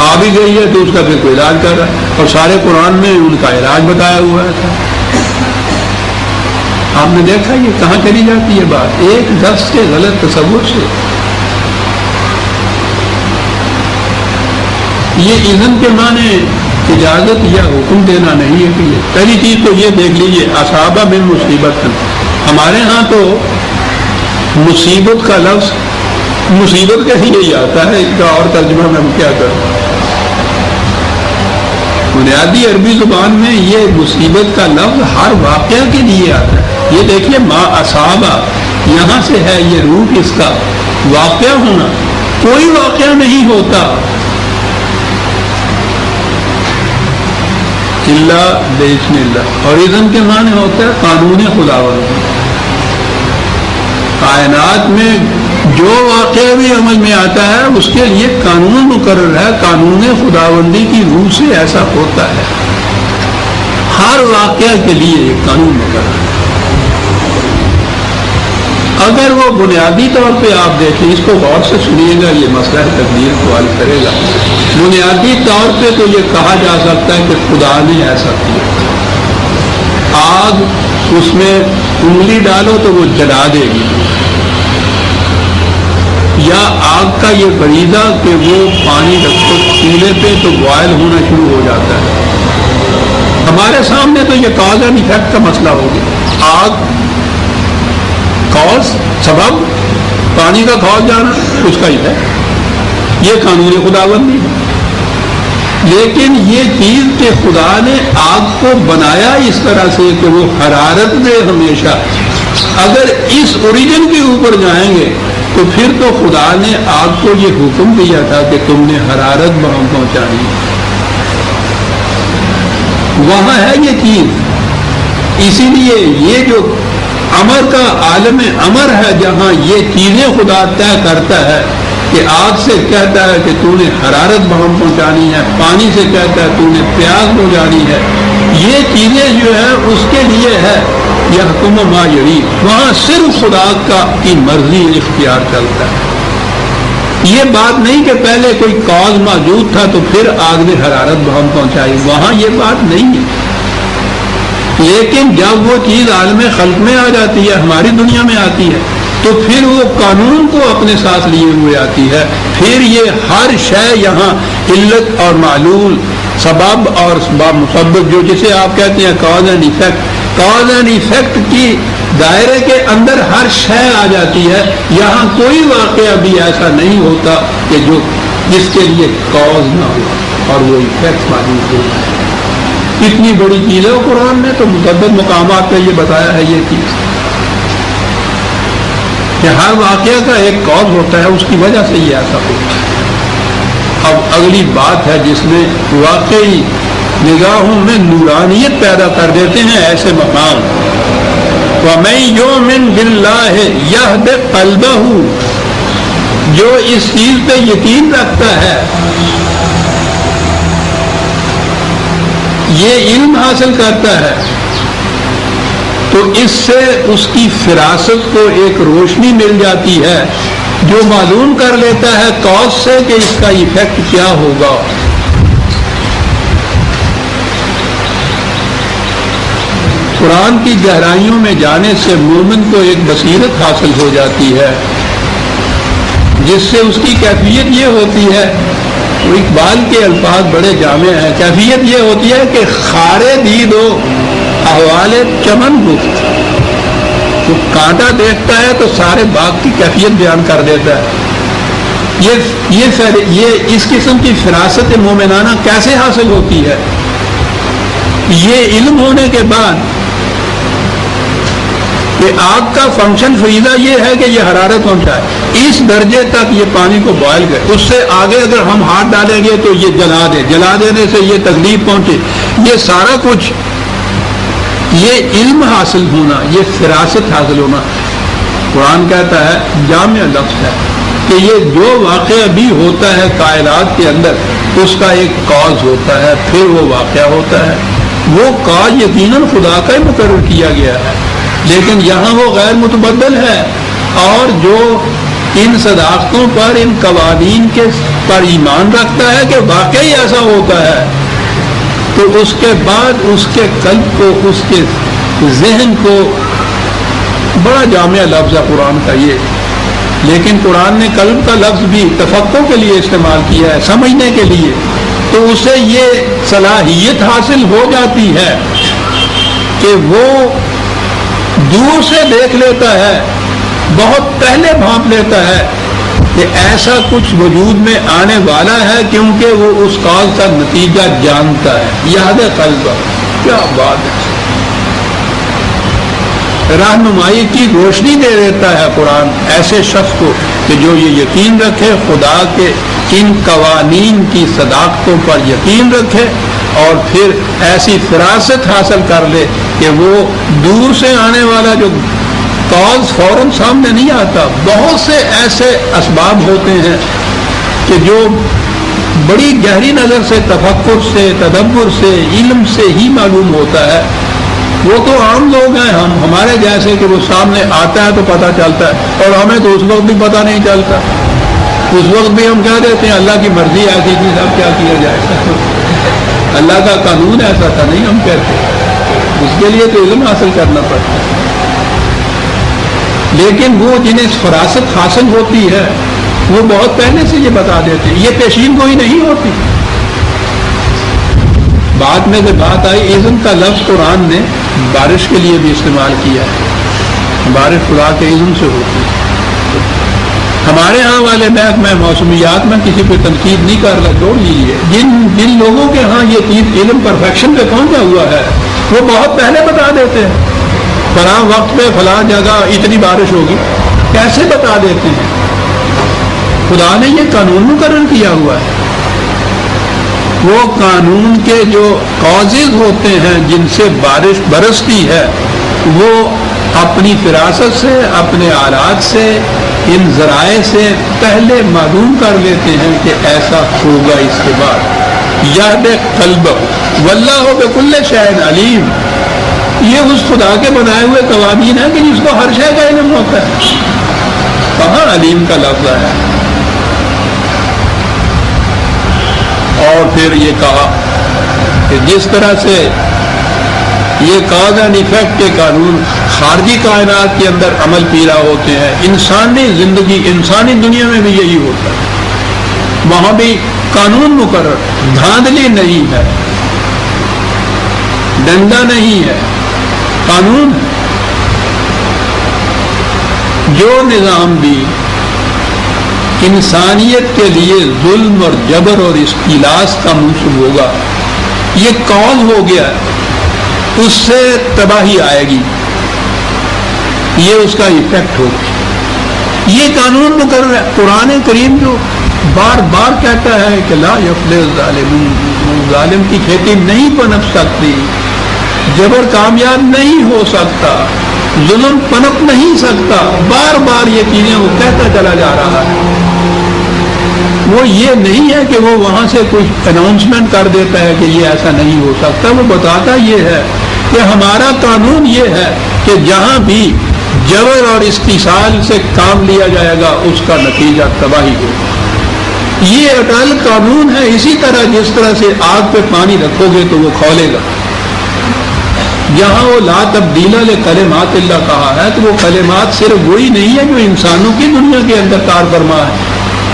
آ بھی گئی ہے تو اس کا پھر کوئی علاج کر رہا ہے، اور سارے قرآن میں ان کا علاج بتایا ہوا ہے. آپ نے دیکھا یہ کہاں چلی جاتی ہے بات، ایک لفظ کے غلط تصور سے. یہ اذن کے معنی اجازت یا حکم دینا نہیں ہے. کہ یہ پہلی چیز تو یہ دیکھ لیجیے، اصابہ من مصیبت. ہمارے ہاں تو مصیبت کا لفظ مصیبت کا ہی یہی آتا ہے، اس کا اور ترجمہ میں ہم کیا کریں. بنیادی عربی زبان میں یہ مصیبت کا لفظ ہر واقعہ کے لیے آتا ہے. یہ دیکھیے ما اصابہ، یہاں سے ہے یہ روح اس کا واقعہ ہونا. کوئی واقعہ نہیں ہوتا الا باذن اللہ. اور اذن کے معنی ہوتا ہے قانون خداوند. کائنات میں جو واقعہ بھی عمل میں آتا ہے اس کے لیے قانون مقرر ہے. قانون خداوندی کی روح سے ایسا ہوتا ہے. ہر واقعہ کے لیے ایک قانون مقرر ہے. اگر وہ بنیادی طور پہ آپ دیکھیں، اس کو غور سے سنیے گا، یہ مسئلہ تقدیر کو حل کرے گا. بنیادی طور پہ تو یہ کہا جا سکتا ہے کہ خدا نے ایسا کیا. آگ، اس میں انگلی ڈالو تو وہ جلا دے گی، یا آگ کا یہ فریضہ کہ وہ پانی رکھو چولہے پہ تو بوائل ہونا شروع ہو جاتا ہے. ہمارے سامنے تو یہ کاز اینڈ ایفیکٹ کا مسئلہ ہو گیا. آگ کاز، سبب، پانی کا کھول جانا اس کا ایفیکٹ، یہ قانون خداوندی ہے. لیکن یہ چیز کہ خدا نے آگ کو بنایا اس طرح سے کہ وہ حرارت دے ہمیشہ، اگر اس اوریجن کے اوپر جائیں گے تو پھر تو خدا نے آگ کو یہ حکم دیا تھا کہ تم نے حرارت وہاں پہنچانی. وہاں ہے یہ چیز. اسی لیے یہ جو امر کا عالم امر ہے، جہاں یہ چیزیں خدا طے کرتا ہے کہ آگ سے کہتا ہے کہ تو نے حرارت وہاں پہنچانی ہے، پانی سے کہتا ہے تو نے پیاس بجھانی ہے. یہ چیزیں جو ہے اس کے لیے ہے یحکم ما یرید. وہاں صرف خدا کی مرضی اختیار چلتا ہے. یہ بات نہیں کہ پہلے کوئی کاز موجود تھا تو پھر آگ نے حرارت وہاں پہنچائی، وہاں یہ بات نہیں ہے. لیکن جب وہ چیز عالم خلق میں آ جاتی ہے، ہماری دنیا میں آتی ہے، تو پھر وہ قانون کو اپنے ساتھ لیے ہوئے آتی ہے. پھر یہ ہر شے یہاں علت اور معلول، سبب اور مسبب، جو جسے آپ کہتے ہیں cause and effect, cause and effect کی دائرے کے اندر ہر شے آ جاتی ہے. یہاں کوئی واقعہ بھی ایسا نہیں ہوتا کہ جو جس کے لیے کاز نہ ہو اور وہ ایفیکٹ موجود ہو. کتنی بڑی چیز ہے قرآن نے تو متعدد مقامات پہ یہ بتایا ہے یہ چیز کہ ہر واقعہ کا ایک کاز ہوتا ہے، اس کی وجہ سے یہ ایسا ہوتا ہے. اب اگلی بات ہے جس میں واقعی نگاہوں میں نورانیت پیدا کر دیتے ہیں ایسے مقام. وَمَن يُؤْمِن بِاللَّهِ يَهْدِ قَلْبَهُ، جو اس چیز پہ یقین رکھتا ہے، یہ علم حاصل کرتا ہے، تو اس سے اس کی فراست کو ایک روشنی مل جاتی ہے جو معلوم کر لیتا ہے کاز سے کہ اس کا ایفیکٹ کیا ہوگا. قرآن کی گہرائیوں میں جانے سے مومن کو ایک بصیرت حاصل ہو جاتی ہے جس سے اس کی کیفیت یہ ہوتی ہے، تو اقبال کے الفاظ بڑے جامع ہیں، کیفیت یہ ہوتی ہے کہ خارے دید و احوال چمن گفت، تو کانٹا دیکھتا ہے تو سارے باغ کی کیفیت بیان کر دیتا ہے۔ یہ اس قسم کی فراست مومنانہ کیسے حاصل ہوتی ہے؟ یہ علم ہونے کے بعد کہ آگ کا فنکشن فریضہ یہ ہے کہ یہ حرارت پہنچائے، اس درجے تک یہ پانی کو بوائل کرے، اس سے آگے اگر ہم ہاتھ ڈالیں گے تو یہ جلا دے، جلا دینے سے یہ تکلیف پہنچے، یہ سارا کچھ، یہ علم حاصل ہونا، یہ فراست حاصل ہونا، قرآن کہتا ہے جامع لفظ ہے کہ یہ جو واقعہ بھی ہوتا ہے کائنات کے اندر، اس کا ایک کاز ہوتا ہے، پھر وہ واقعہ ہوتا ہے، وہ کاز یقیناً خدا کا ہی مقرر کیا گیا ہے، لیکن یہاں وہ غیر متبدل ہے، اور جو ان صداقتوں پر، ان قوانین کے پر ایمان رکھتا ہے کہ واقعی ایسا ہوتا ہے، تو اس کے بعد اس کے قلب کو، اس کے ذہن کو، بڑا جامع لفظ ہے قرآن کا یہ، لیکن قرآن نے قلب کا لفظ بھی تفقہ کے لیے استعمال کیا ہے، سمجھنے کے لیے، تو اسے یہ صلاحیت حاصل ہو جاتی ہے کہ وہ دور سے دیکھ لیتا ہے، بہت پہلے بھانپ لیتا ہے کہ ایسا کچھ وجود میں آنے والا ہے، کیونکہ وہ اس کاز کا نتیجہ جانتا ہے۔ یاد قلب، کیا بات ہے، رہنمائی کی روشنی دے دیتا ہے قرآن ایسے شخص کو کہ جو یہ یقین رکھے، خدا کے ان قوانین کی صداقتوں پر یقین رکھے، اور پھر ایسی فراست حاصل کر لے کہ وہ دور سے آنے والا جو کاز فوراً سامنے نہیں آتا، بہت سے ایسے اسباب ہوتے ہیں کہ جو بڑی گہری نظر سے، تفکر سے، تدبر سے، علم سے ہی معلوم ہوتا ہے۔ وہ تو عام لوگ ہیں، ہمارے جیسے کہ وہ سامنے آتا ہے تو پتہ چلتا ہے، اور ہمیں تو اس وقت بھی پتہ نہیں چلتا، اس وقت بھی ہم کہہ دیتے ہیں اللہ کی مرضی ایسی تھی، اب کیا کیا جائے، اللہ کا قانون ایسا تھا، نہیں ہم کہتے، اس کے لیے تو علم حاصل کرنا پڑتا ہے۔ لیکن وہ جنہیں فراست حاصل ہوتی ہے وہ بہت پہلے سے یہ بتا دیتے ہیں، یہ پیشین گوئی نہیں ہوتی۔ بعد میں سے بات آئی، اذن کا لفظ قرآن نے بارش کے لیے بھی استعمال کیا ہے، بارش خدا کے اذن سے ہوتی ہے۔ ہمارے ہاں والے محکمہ موسمیات میں کسی پہ تنقید نہیں کر رہا، چھوڑ لیجیے، جن لوگوں کے ہاں یہ چیز علم پرفیکشن پہ پہنچا ہوا ہے وہ بہت پہلے بتا دیتے ہیں، فلاں وقت پہ فلاں جگہ اتنی بارش ہوگی، کیسے بتا دیتے ہیں؟ خدا نے یہ قانون مقرر کیا ہوا ہے، وہ قانون کے جو کازز ہوتے ہیں جن سے بارش برستی ہے، وہ اپنی فراست سے، اپنے آلات سے، ان ذرائع سے پہلے معلوم کر لیتے ہیں کہ ایسا ہوگا اس کے بعد۔ یہد قلب واللہ بکل شیء علیم، یہ اس خدا کے بنائے ہوئے قوانین ہیں کہ جس کو ہر شے کا علم ہوتا ہے، کہاں علیم کا لفظ ہے؟ اور پھر یہ کہا کہ جس طرح سے یہ کاز اینڈ ایفیکٹ کے قانون خارجی کائنات کے اندر عمل پیرا ہوتے ہیں، انسانی زندگی، انسانی دنیا میں بھی یہی ہوتا ہے، وہاں بھی قانون مقرر، دھاندلی نہیں ہے، ڈنڈا نہیں ہے، قانون ہے۔ جو نظام بھی انسانیت کے لیے ظلم اور جبر اور استیلاس کا منصب ہوگا، یہ کاز ہو گیا، اس سے تباہی آئے گی، یہ اس کا ایفیکٹ ہوگا۔ یہ قانون مقرر ہے۔ قرآن کریم جو بار بار کہتا ہے کہ لا یفلح الظالمون، ظالم کی کھیتی نہیں پنپ سکتی، جبر کامیاب نہیں ہو سکتا، ظلم پنپ نہیں سکتا، بار بار یہ چیزیں وہ کہتا چلا جا رہا ہے۔ وہ یہ نہیں ہے کہ وہ وہاں سے کچھ اناؤنسمنٹ کر دیتا ہے کہ یہ ایسا نہیں ہو سکتا، وہ بتاتا یہ ہے کہ ہمارا قانون یہ ہے کہ جہاں بھی جبر اور استحصال سے کام لیا جائے گا اس کا نتیجہ تباہی ہوگا۔ یہ اٹل قانون ہے۔ اسی طرح جس طرح سے آگ پہ پانی رکھو گے تو وہ کھولے گا، جہاں وہ لا تبدیل لکلمات اللہ کہا ہے تو وہ کلمات صرف وہی نہیں ہے جو انسانوں کی دنیا کے اندر کار فرما ہے،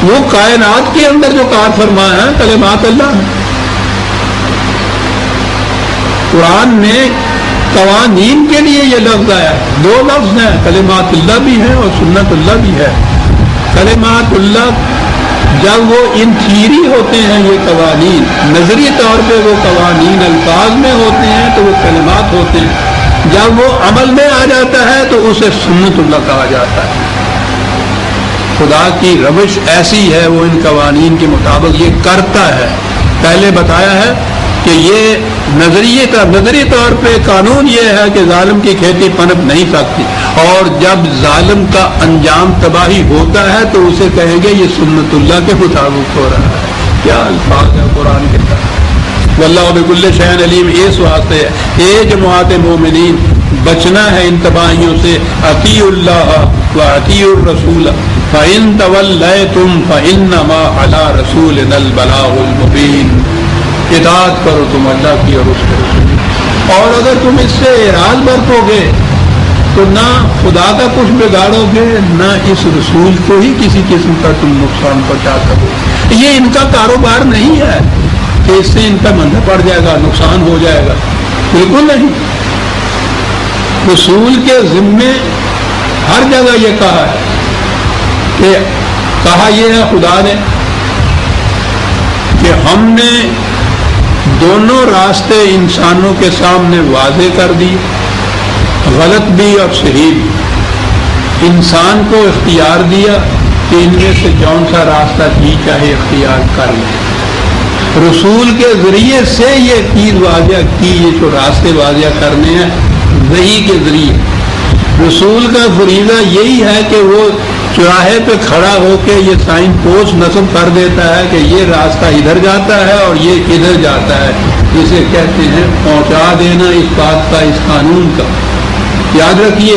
وہ کائنات کے اندر جو کار فرما ہے کلمات اللہ ہے۔ قرآن میں قوانین کے لیے یہ لفظ آیا ہے، دو لفظ ہیں، کلمات اللہ بھی ہے اور سنت اللہ بھی ہے۔ کلمات اللہ جب وہ ان تھیری ہوتے ہیں، یہ قوانین نظری طور پہ وہ قوانین الفاظ میں ہوتے ہیں تو وہ کلمات ہوتے ہیں، جب وہ عمل میں آ جاتا ہے تو اسے سنت اللہ کہا جاتا ہے۔ خدا کی روش ایسی ہے، وہ ان قوانین کے مطابق یہ کرتا ہے۔ پہلے بتایا ہے کہ یہ نظری طور پہ قانون یہ ہے کہ ظالم کی کھیتی پنپ نہیں سکتی، اور جب ظالم کا انجام تباہی ہوتا ہے تو اسے کہیں گے یہ سنت اللہ کے مطابق ہو رہا ہے۔ کیا الفاظ ہے قرآن کے ساتھ۔ واللہ بکل شیء علیم، اس واسطے اے جماعت مومنین بچنا ہے ان تباہیوں سے۔ اطیعوا اللہ واطیعوا الرسول فإن تولیتم فإنما علی رسولنا البلاغ المبین۔ اطاعت کرو تم اللہ کی اور اس کے رسول کی، اور اگر تم اس سے اعراض برتو گے تو نہ خدا کا کچھ بگاڑو گے، نہ اس رسول کو ہی کسی قسم کا تم نقصان پہنچا سکو۔ یہ ان کا کاروبار نہیں ہے کہ اس سے ان کا مندہ پڑ جائے گا، نقصان ہو جائے گا، بالکل نہیں۔ رسول کے ذمے ہر جگہ یہ کہا ہے کہ کہا یہ ہے خدا نے کہ ہم نے دونوں راستے انسانوں کے سامنے واضح کر دی، غلط بھی اور صحیح بھی۔ انسان کو اختیار دیا کہ ان میں سے کون سا راستہ جی چاہے اختیار کر لے۔ رسول کے ذریعے سے یہ چیز واضح کی، یہ جو راستے واضح کرنے ہیں وحی کے ذریعے۔ رسول کا فریضہ یہی ہے کہ وہ چوراہے پہ کھڑا ہو کے یہ سائن پوسٹ نصب کر دیتا ہے کہ یہ راستہ ادھر جاتا ہے اور یہ ادھر جاتا ہے، جسے کہتے ہیں پہنچا دینا اس بات کا، اس قانون کا۔ یاد رکھیے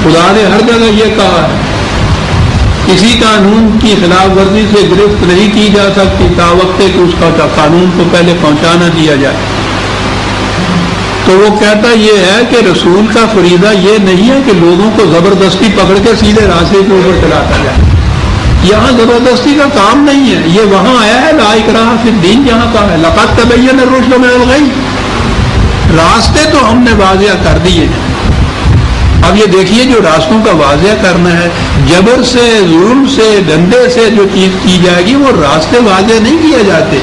خدا نے ہر جگہ یہ کہا ہے کسی قانون کی خلاف ورزی سے گرفت نہیں کی جا سکتی تا وقت کہ اس کا قانون کو پہلے پہنچا نہ دیا جائے۔ تو وہ کہتا یہ ہے کہ رسول کا فریضہ یہ نہیں ہے کہ لوگوں کو زبردستی پکڑ کے سیدھے راستے کے اوپر چلاتا جائے۔ یہاں زبردستی کا کام نہیں ہے، یہ وہاں آیا ہے لا اکراہ فی الدین، جہاں کہا ہے لقد تبین الرشد من الغی۔ راستے تو ہم نے واضح کر دیے ہیں۔ اب یہ دیکھیے جو راستوں کا واضح کرنا ہے، جبر سے، ظلم سے، ڈنڈے سے جو چیز کی جائے گی وہ راستے واضح نہیں کیے جاتے۔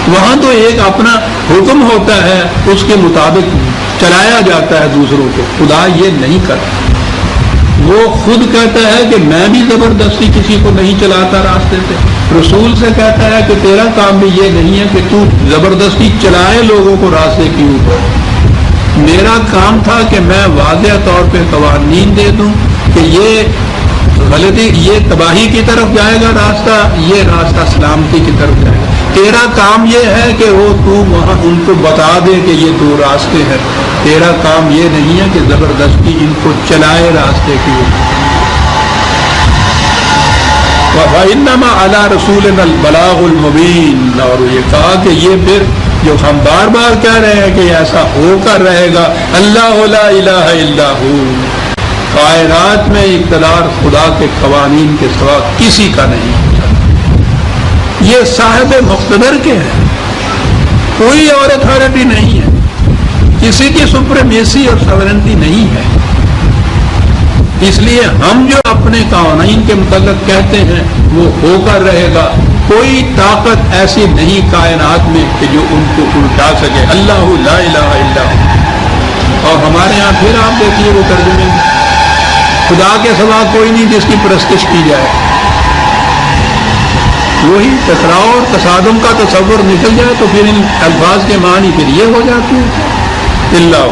وہاں تو ایک اپنا حکم ہوتا ہے، اس کے مطابق چلایا جاتا ہے دوسروں کو۔ خدا یہ نہیں کرتا، وہ خود کہتا ہے کہ میں بھی زبردستی کسی کو نہیں چلاتا راستے پہ۔ رسول سے کہتا ہے کہ تیرا کام بھی یہ نہیں ہے کہ تو زبردستی چلائے لوگوں کو راستے کے اوپر۔ میرا کام تھا کہ میں واضح طور پہ قوانین دے دوں کہ یہ غلطی، یہ تباہی کی طرف جائے گا راستہ، یہ راستہ سلامتی کی طرف جائے گا۔ تیرا کام یہ ہے کہ وہ تو وہاں ان کو بتا دے کہ یہ دو راستے ہیں، تیرا کام یہ نہیں ہے کہ زبردستی ان کو چلائے راستے کی اوپر۔ وَإِنَّمَا عَلَىٰ رَسُولِنَا الْبَلَاغُ الْمُبِينُ، اور یہ کہا کہ یہ پھر جو ہم بار بار کہہ رہے ہیں کہ ایسا ہو کر رہے گا، اللہ لا الہ الا ہو، کائنات میں اقتدار خدا کے قوانین کے سوا کسی کا نہیں، یہ صاحب مقتدر کے ہیں، کوئی اور اتھارٹی نہیں ہے، کسی کی سپریمیسی اور سورنٹی نہیں ہے۔ اس لیے ہم جو اپنے قوانین کے متعلق کہتے ہیں وہ ہو کر رہے گا، کوئی طاقت ایسی نہیں کائنات میں کہ جو ان کو الٹا سکے۔ اللہ لا الہ الا ہو۔ اور ہمارے ہاں پھر آپ دیکھیے وہ ترجمے میں خدا کے سوا کوئی نہیں جس کی پرستش کی جائے، وہی ٹکراؤ اور تصادم کا تصور نکل جائے تو پھر ان الفاظ کے معنی پھر یہ ہو جاتے ہیں اللہ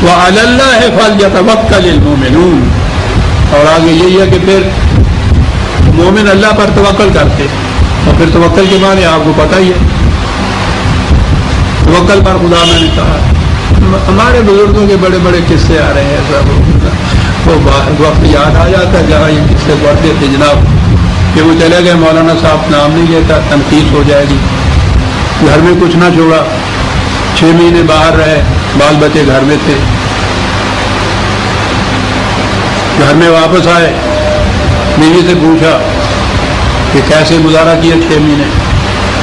وعلی اللہ فلیتوکل المؤمنون۔ اور آگے یہی ہے کہ پھر مومن اللہ پر توکل کرتے، اور پھر توکل کے معنی آپ کو پتہ ہی ہے، توکل پر خدا میں نے کہا۔ ہمارے بزرگوں کے بڑے بڑے قصے آ رہے ہیں سب، وہ وقت یاد آ جاتا ہے جہاں یہ قصے پڑھتے تھے جناب کہ وہ چلے گئے، مولانا صاحب نام نہیں لیتا، تنقید ہو جائے گی، گھر میں کچھ نہ چھوڑا، 6 مہینے باہر رہے، بال بچے گھر میں تھے، گھر میں واپس آئے، بیوی سے پوچھا کہ کیسے گزارا کیا 6 مہینے.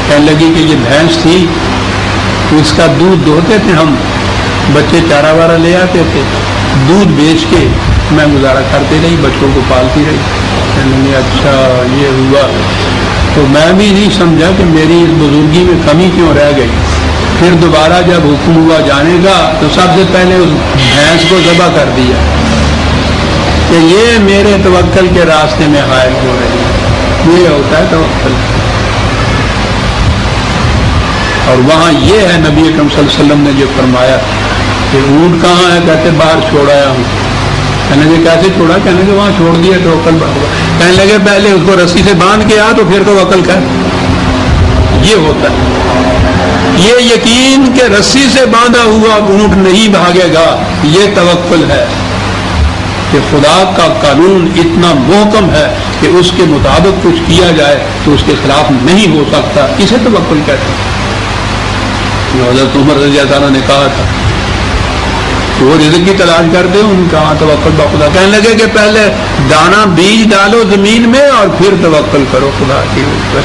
کہنے لگی کہ یہ بھینس تھی، اس کا دودھ دوہتے تھے ہم، بچے چارہ وارہ لے آتے تھے، دودھ بیچ کے میں گزارا کرتے رہی، بچوں کو پالتی رہی. کہنے لگی اچھا یہ ہوا. تو میں بھی نہیں سمجھا کہ میری اس بزرگی میں کمی کیوں رہ گئی. پھر دوبارہ جب حکم ہوا جانے کا تو سب سے پہلے اس بھینس کو ذبح کر دیا کہ یہ میرے توکل کے راستے میں حائل ہو رہی ہے. یہ ہوتا ہے توکل. اور وہاں یہ ہے نبی اکرم صلی اللہ علیہ وسلم نے جو فرمایا کہ اونٹ کہاں ہے؟ کہتے باہر چھوڑایا ہوں. کہنے لگے کیسے چھوڑا؟ کہنے لگے وہاں چھوڑ دیا توکل. کہنے لگے پہلے اس کو رسی سے باندھ کے آ تو پھر توکل کر. یہ ہوتا ہے یہ یقین کہ رسی سے باندھا ہوا اونٹ نہیں بھاگے گا، یہ توکل ہے کہ خدا کا قانون اتنا محکم ہے کہ اس کے مطابق کچھ کیا جائے تو اس کے خلاف نہیں ہو سکتا. اسے توکل کہتے ہیں. حضرت عمر رضی اللہ عنہ نے کہا تھا کہ وہ رزق کی تلاش کرتے ہیں، ان کا توکل بخدا. کہنے لگے کہ پہلے دانا بیج ڈالو زمین میں اور پھر توکل کرو خدا کے اوپر.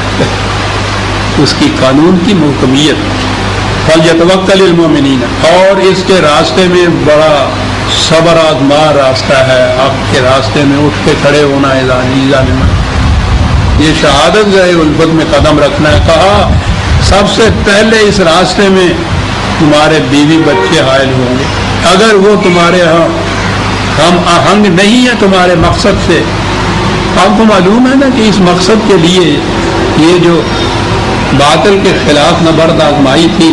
اس کی قانون کی محکمیت. فَلْيَتَوَكَّلِ الْمُؤْمِنِينَ. اور اس کے راستے میں بڑا صبر آزما راستہ ہے. حق کے راستے میں اٹھ کے کھڑے ہونا ہے. یہ شہادت ظاہر الفت میں قدم رکھنا ہے. کہا سب سے پہلے اس راستے میں تمہارے بیوی بچے حائل ہوں گے. اگر وہ تمہارے ہاں ہم آہنگ نہیں ہے تمہارے مقصد سے. آپ کو معلوم ہے نا کہ اس مقصد کے لیے یہ جو باطل کے خلاف نبرد آزمائی تھی،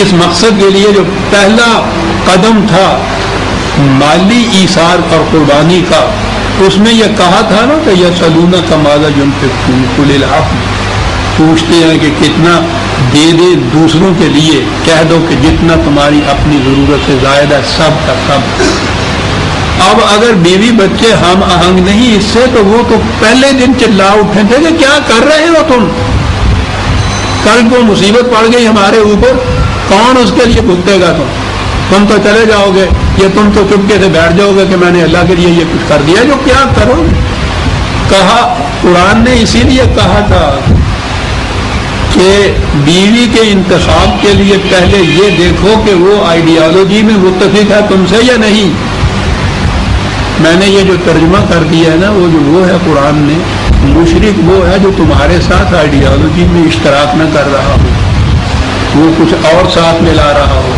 اس مقصد کے لیے جو پہلا قدم تھا مالی ایثار اور قربانی کا، اس میں یہ کہا تھا نا کہ یسألونک کا ماذا ينفقون قل العفو. پوچھتے ہیں کہ کتنا دے دے دوسروں کے لیے. کہہ دو کہ جتنا تمہاری اپنی ضرورت سے زائد ہے سب کا سب. اب اگر بیوی بچے ہم آہنگ نہیں اس سے تو وہ تو پہلے دن چلا اٹھے تھے کہ کیا کر رہے ہو تم. کل کو مصیبت پڑ گئی ہمارے اوپر، کون اس کے لیے بھگتے گا؟ تم تو چلے جاؤ گے، یا تم تو چپکے سے بیٹھ جاؤ گے کہ میں نے اللہ کے لیے یہ کچھ کر دیا. جو کیا کرو. کہا قرآن نے اسی لیے کہا تھا کہ بیوی کے انتخاب کے لیے پہلے یہ دیکھو کہ وہ آئیڈیالوجی میں متفق ہے تم سے یا نہیں. میں نے یہ جو ترجمہ کر دیا ہے نا وہ ہے قرآن نے. مشرک وہ ہے جو تمہارے ساتھ آئیڈیالوجی میں اشتراک نہ کر رہا ہو، وہ کچھ اور ساتھ ملا رہا ہو.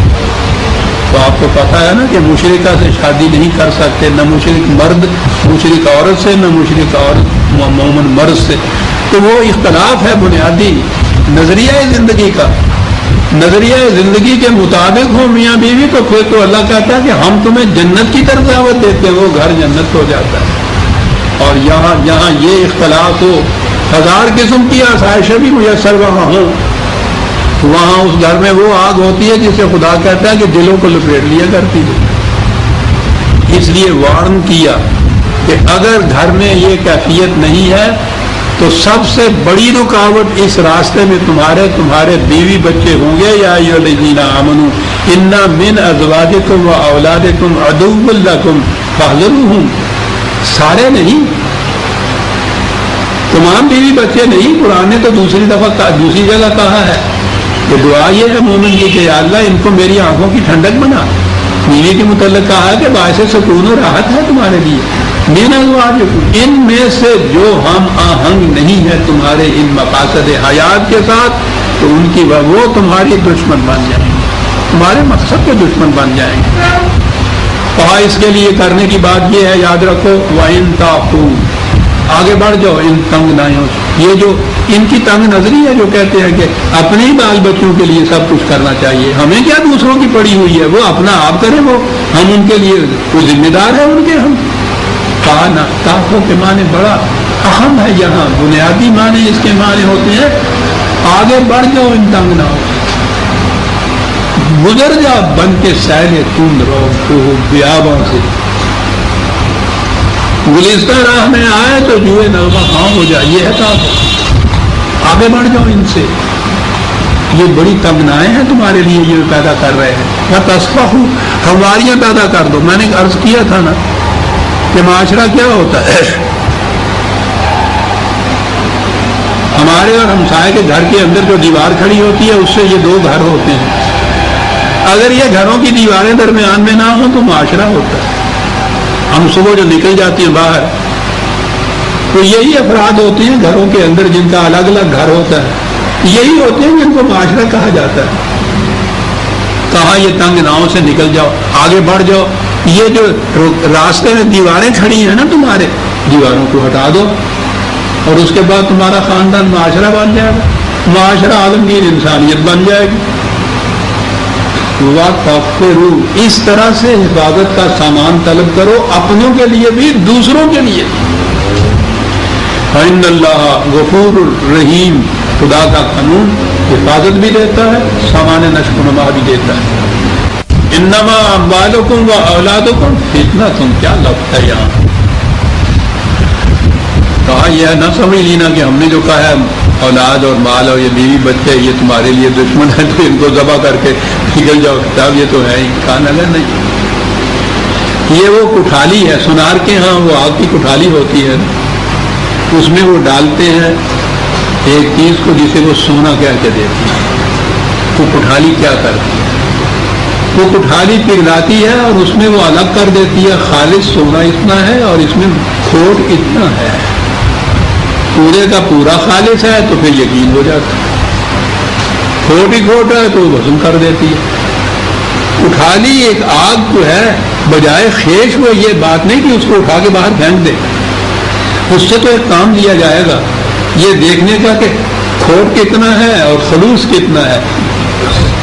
تو آپ کو پتا ہے نا کہ مشرکہ سے شادی نہیں کر سکتے، نہ مشرک مرد مشرک عورت سے، نہ مشرک عورت مومن مرد سے. تو وہ اختلاف ہے بنیادی نظریہ زندگی کا. نظریہ زندگی کے مطابق ہو میاں بیوی تو پھر تو اللہ کہتا ہے کہ ہم تمہیں جنت کی طرف دعوت دیتے ہیں، وہ گھر جنت ہو جاتا ہے. اور یہاں یہ اختلاف ہو، 1000 قسم کی آسائشیں بھی میسر وہاں ہوں، وہاں اس گھر میں وہ آگ ہوتی ہے جسے خدا کہتا ہے کہ دلوں کو لپیٹ لیا کرتی ہے. اس لیے وارن کیا کہ اگر گھر میں یہ کیفیت نہیں ہے تو سب سے بڑی رکاوٹ اس راستے میں تمہارے بیوی بچے ہوں گے. یا ایھا الذین آمنوا ان من ازواجکم و اولادکم عدو لکم فاحذروہم. سارے نہیں، تمام بیوی بچے نہیں. قرآن نے تو دوسری جگہ کہا ہے کہ دعا یہ ہے مومن کی کہ یا اللہ ان کو میری آنکھوں کی ٹھنڈک بنا. بیوی کے متعلق کہا ہے کہ باعث سکون و راحت ہے تمہارے لیے. من ازواجکم، ان میں سے جو ہم آہنگ نہیں ہے تمہارے ان مقاصد حیات کے ساتھ تو ان کی وہ تمہاری دشمن بن جائیں گے، تمہارے مقصد کے دشمن بن جائیں گے. کہا اس کے لیے کرنے کی بات یہ ہے، یاد رکھو وَإِن تَعْفُوا، آگے بڑھ جاؤ، ان تنگ نہ ہو. یہ جو ان کی تنگ نظری ہے جو کہتے ہیں کہ اپنے ہی بال بچوں کے لیے سب کچھ کرنا چاہیے، ہمیں کیا دوسروں کی پڑی ہوئی ہے، وہ اپنا آپ کریں، وہ ہم ان کے لیے کوئی ذمہ دار ہے ان کے. ہم کہا نا تاخو کے معنی بڑا اہم ہے، یہاں بنیادی معنی اس کے معنی ہوتے ہیں آگے بڑھ جاؤ، ان تنگ نہ ہو. گزر جا بن کے سیل تم رو بیابوں سے، گلستہ راہ میں آئے تو جوئے نغمہ خام ہو جائے. یہ ہے تاخو، آگے بڑھ جاؤ ان سے. یہ بڑی تمنائیں ہیں تمہارے لیے یہ پیدا کر رہے ہیں. یا تصفحوا، ہمواریاں پیدا کر دو. میں نے عرض کیا تھا نا کہ معاشرہ کیا ہوتا ہے. ہمارے اور ہمسائے کے گھر کے اندر جو دیوار کھڑی ہوتی ہے اس سے یہ دو گھر ہوتے ہیں. اگر یہ گھروں کی دیواریں درمیان میں نہ ہوں تو معاشرہ ہوتا ہے. ہم صبح جو نکل جاتے ہیں باہر تو یہی افراد ہوتے ہیں گھروں کے اندر جن کا الگ الگ گھر ہوتا ہے. یہی ہوتے ہیں جن کو معاشرہ کہا جاتا ہے. کہاں یہ تنگ ناؤں سے نکل جاؤ, آگے بڑھ جاؤ. یہ جو راستے میں دیواریں کھڑی ہیں نا تمہارے, دیواروں کو ہٹا دو اور اس کے بعد تمہارا خاندان معاشرہ بن جائے گا. معاشرہ عالمگیر انسانیت بن جائے گی. وَتَغْفِرُوا, اس طرح سے حفاظت کا سامان طلب کرو, اپنوں کے لیے بھی دوسروں کے لیے. فَإِنَّ اللَّهَ غَفُورٌ رَحِيمٌ, خدا کا قانون حفاظت بھی دیتا ہے, سامان نشو و نما بھی دیتا ہے. انما اموالکم و اولادکم فتنۃ, کیا لفظ ہے یہاں. کہا یہ نہ سمجھ لینا کہ ہم نے جو کہا ہے اولاد اور مال اور یہ بیوی بچے یہ تمہارے لیے دشمن ہے تو ان کو ذبح کر کے نکل جاؤ. کتاب یہ تو ہے ہی, کہا نہ نہیں. یہ وہ کٹھالی ہے, سنار کے ہاں وہ آگ کی کٹھالی ہوتی ہے, اس میں وہ ڈالتے ہیں ایک چیز کو جسے وہ سونا کہہ کے دیتے ہیں. وہ کٹھالی کیا کرتی ہے, وہ کٹھالی پگھلاتی ہے اور اس میں وہ الگ کر دیتی ہے خالص سونا اتنا ہے اور اس میں کھوٹ اتنا ہے. پورے کا پورا خالص ہے تو پھر یقین ہو جاتا ہے, کھوٹ ہی کھوٹ ہے تو وزن کر دیتی ہے. اٹھالی ایک آگ جو ہے بجائے خیش وہ یہ بات نہیں کہ اس کو اٹھا کے باہر پھینک دے, اس سے تو ایک کام لیا جائے گا یہ دیکھنے کا کہ کھوٹ کتنا ہے اور خلوص کتنا ہے.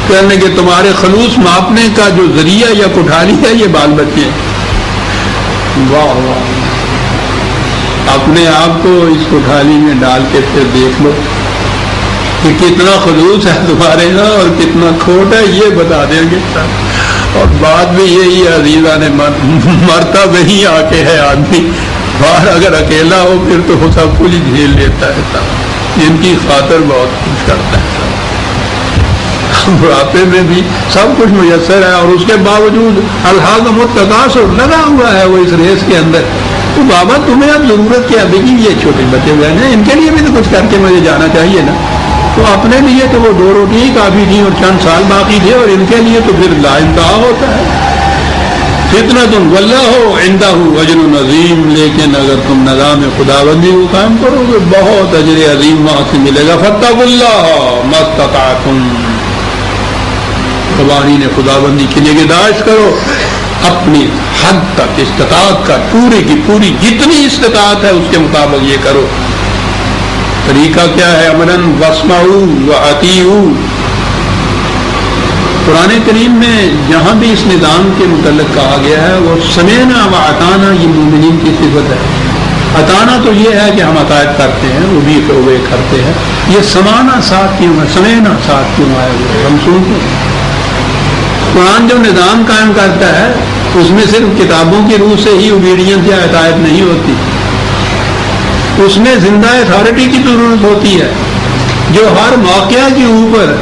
کہنے کہ تمہارے خلوص ماپنے کا جو ذریعہ یا کٹھالی ہے یہ بال بچے. واہ واہ, اپنے آپ کو اس کٹھالی میں ڈال کے پھر دیکھ لو کہ کتنا خلوص ہے تمہارے یہاں اور کتنا کھوٹ ہے, یہ بتا دیں گے. اور بات بھی یہی عزیزہ نے مرتا وہی آ کے ہے آدمی, باہر اگر اکیلا ہو پھر تو وہ سب کچھ جھیل لیتا ہے. ان کی خاطر بہت کچھ کرتا ہے, بڑھاپے میں بھی سب کچھ میسر ہے اور اس کے باوجود الحاظ التکاثر لگا ہوا ہے وہ اس ریس کے اندر. تو بابا تمہیں اب ضرورت کیا, دیکھیے یہ چھوٹے بچے ہوئے ہیں ان کے لیے بھی تو کچھ کر کے مجھے جانا چاہیے نا. تو اپنے لیے تو وہ 2 روٹی ہی کافی تھی اور چند سال باقی تھے, اور ان کے لیے تو پھر لا انتہا ہوتا ہے. فتنۃ واللہ عندہ اجر عظیم, لیکن اگر تم نظام خداوندی کو کام کرو گے بہت اجر عظیم وہاں سے ملے گا. فاتقوا اللہ ما استطعتم, قوانین خداوندی کی نگہداشت کرو اپنی حد تک, استطاعت کا پوری کی پوری جتنی استطاعت ہے اس کے مطابق یہ کرو. طریقہ کیا ہے؟ امرن واسمعوا واطیعوا. قرآن کریم میں جہاں بھی اس نظام کے متعلق کہا گیا ہے وہ سمعنا واطعنا, یہ مومنین کی صفت ہے. اطانا تو یہ ہے کہ ہم اطاعت کرتے ہیں, وہ بھی وہ کرتے ہیں. یہ سمانا ساتھ کیوں ہے, سمعنا ساتھ کیوں آیا ہوا ہے, ہم سنتے ہیں. قرآن جو نظام قائم کرتا ہے اس میں صرف کتابوں کی روح سے ہی اوبیڈینس یا اطاعت نہیں ہوتی, اس میں زندہ اتھارٹی کی ضرورت ہوتی ہے جو ہر موقع کے اوپر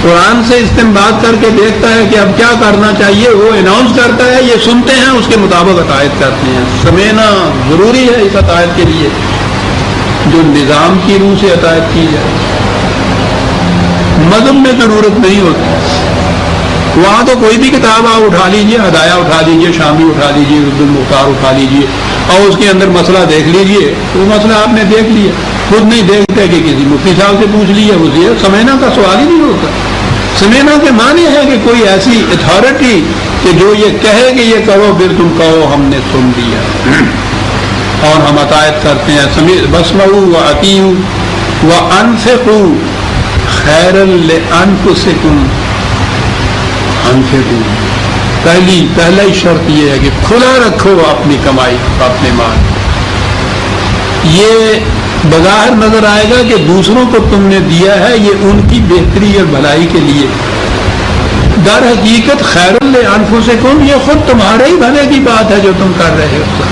قرآن سے استنباط کر کے دیکھتا ہے کہ اب کیا کرنا چاہیے, وہ اناؤنس کرتا ہے, یہ سنتے ہیں, اس کے مطابق اطاعت کرتے ہیں. سمعنا ضروری ہے اس اطاعت کے لیے جو نظام کی روح سے اطاعت کی جائے. مذہب میں ضرورت نہیں ہوتی. وہاں تو کوئی بھی کتاب آپ اٹھا لیجئے, ہدایہ اٹھا لیجئے, شامی اٹھا لیجئے, عبد المختار اٹھا لیجئے اور اس کے اندر مسئلہ دیکھ لیجئے. وہ مسئلہ آپ نے دیکھ لیا, خود نہیں دیکھتے کہ کسی مفتی صاحب سے پوچھ لیا, اسے سمعنا کا سوال ہی نہیں ہوتا. سمعنا کے معنی ہے کہ کوئی ایسی اتھارٹی کہ جو یہ کہے کہ یہ کرو پھر تم کہو ہم نے سن لیا اور ہم اطاعت کرتے ہیں. واسمعوا واطیعوا وانفقوا خیرا لانفسکم. پہلا ہی شرط یہ ہے کہ کھلا رکھو اپنی کمائی, اپنے مال. یہ بظاہر نظر آئے گا کہ دوسروں کو تم نے دیا ہے یہ ان کی بہتری اور بھلائی کے لیے, در حقیقت خیر لانفسکم یہ خود تمہارے ہی بھلے کی بات ہے جو تم کر رہے ہو.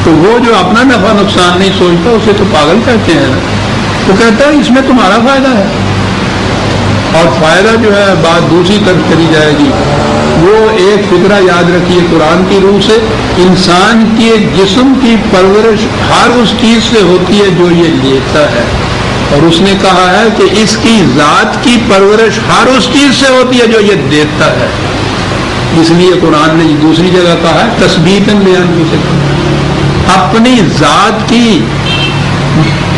تو وہ جو اپنا نفع نقصان نہیں سوچتا اسے تو پاگل کہتے ہیں. وہ کہتا ہے اس میں تمہارا فائدہ ہے, اور فائدہ جو ہے بات دوسری طرف چلی جائے گی وہ ایک فکرہ یاد رکھیے قرآن کی روح سے، انسان کے جسم کی پرورش ہر اس چیز سے ہوتی ہے جو یہ لیتا ہے، اور اس نے کہا ہے کہ اس کی ذات کی پرورش ہر اس چیز سے ہوتی ہے جو یہ دیتا ہے۔ اس لیے قرآن نے دوسری جگہ کہا ہے تثبیتاً لأنفسکم، اپنی ذات کی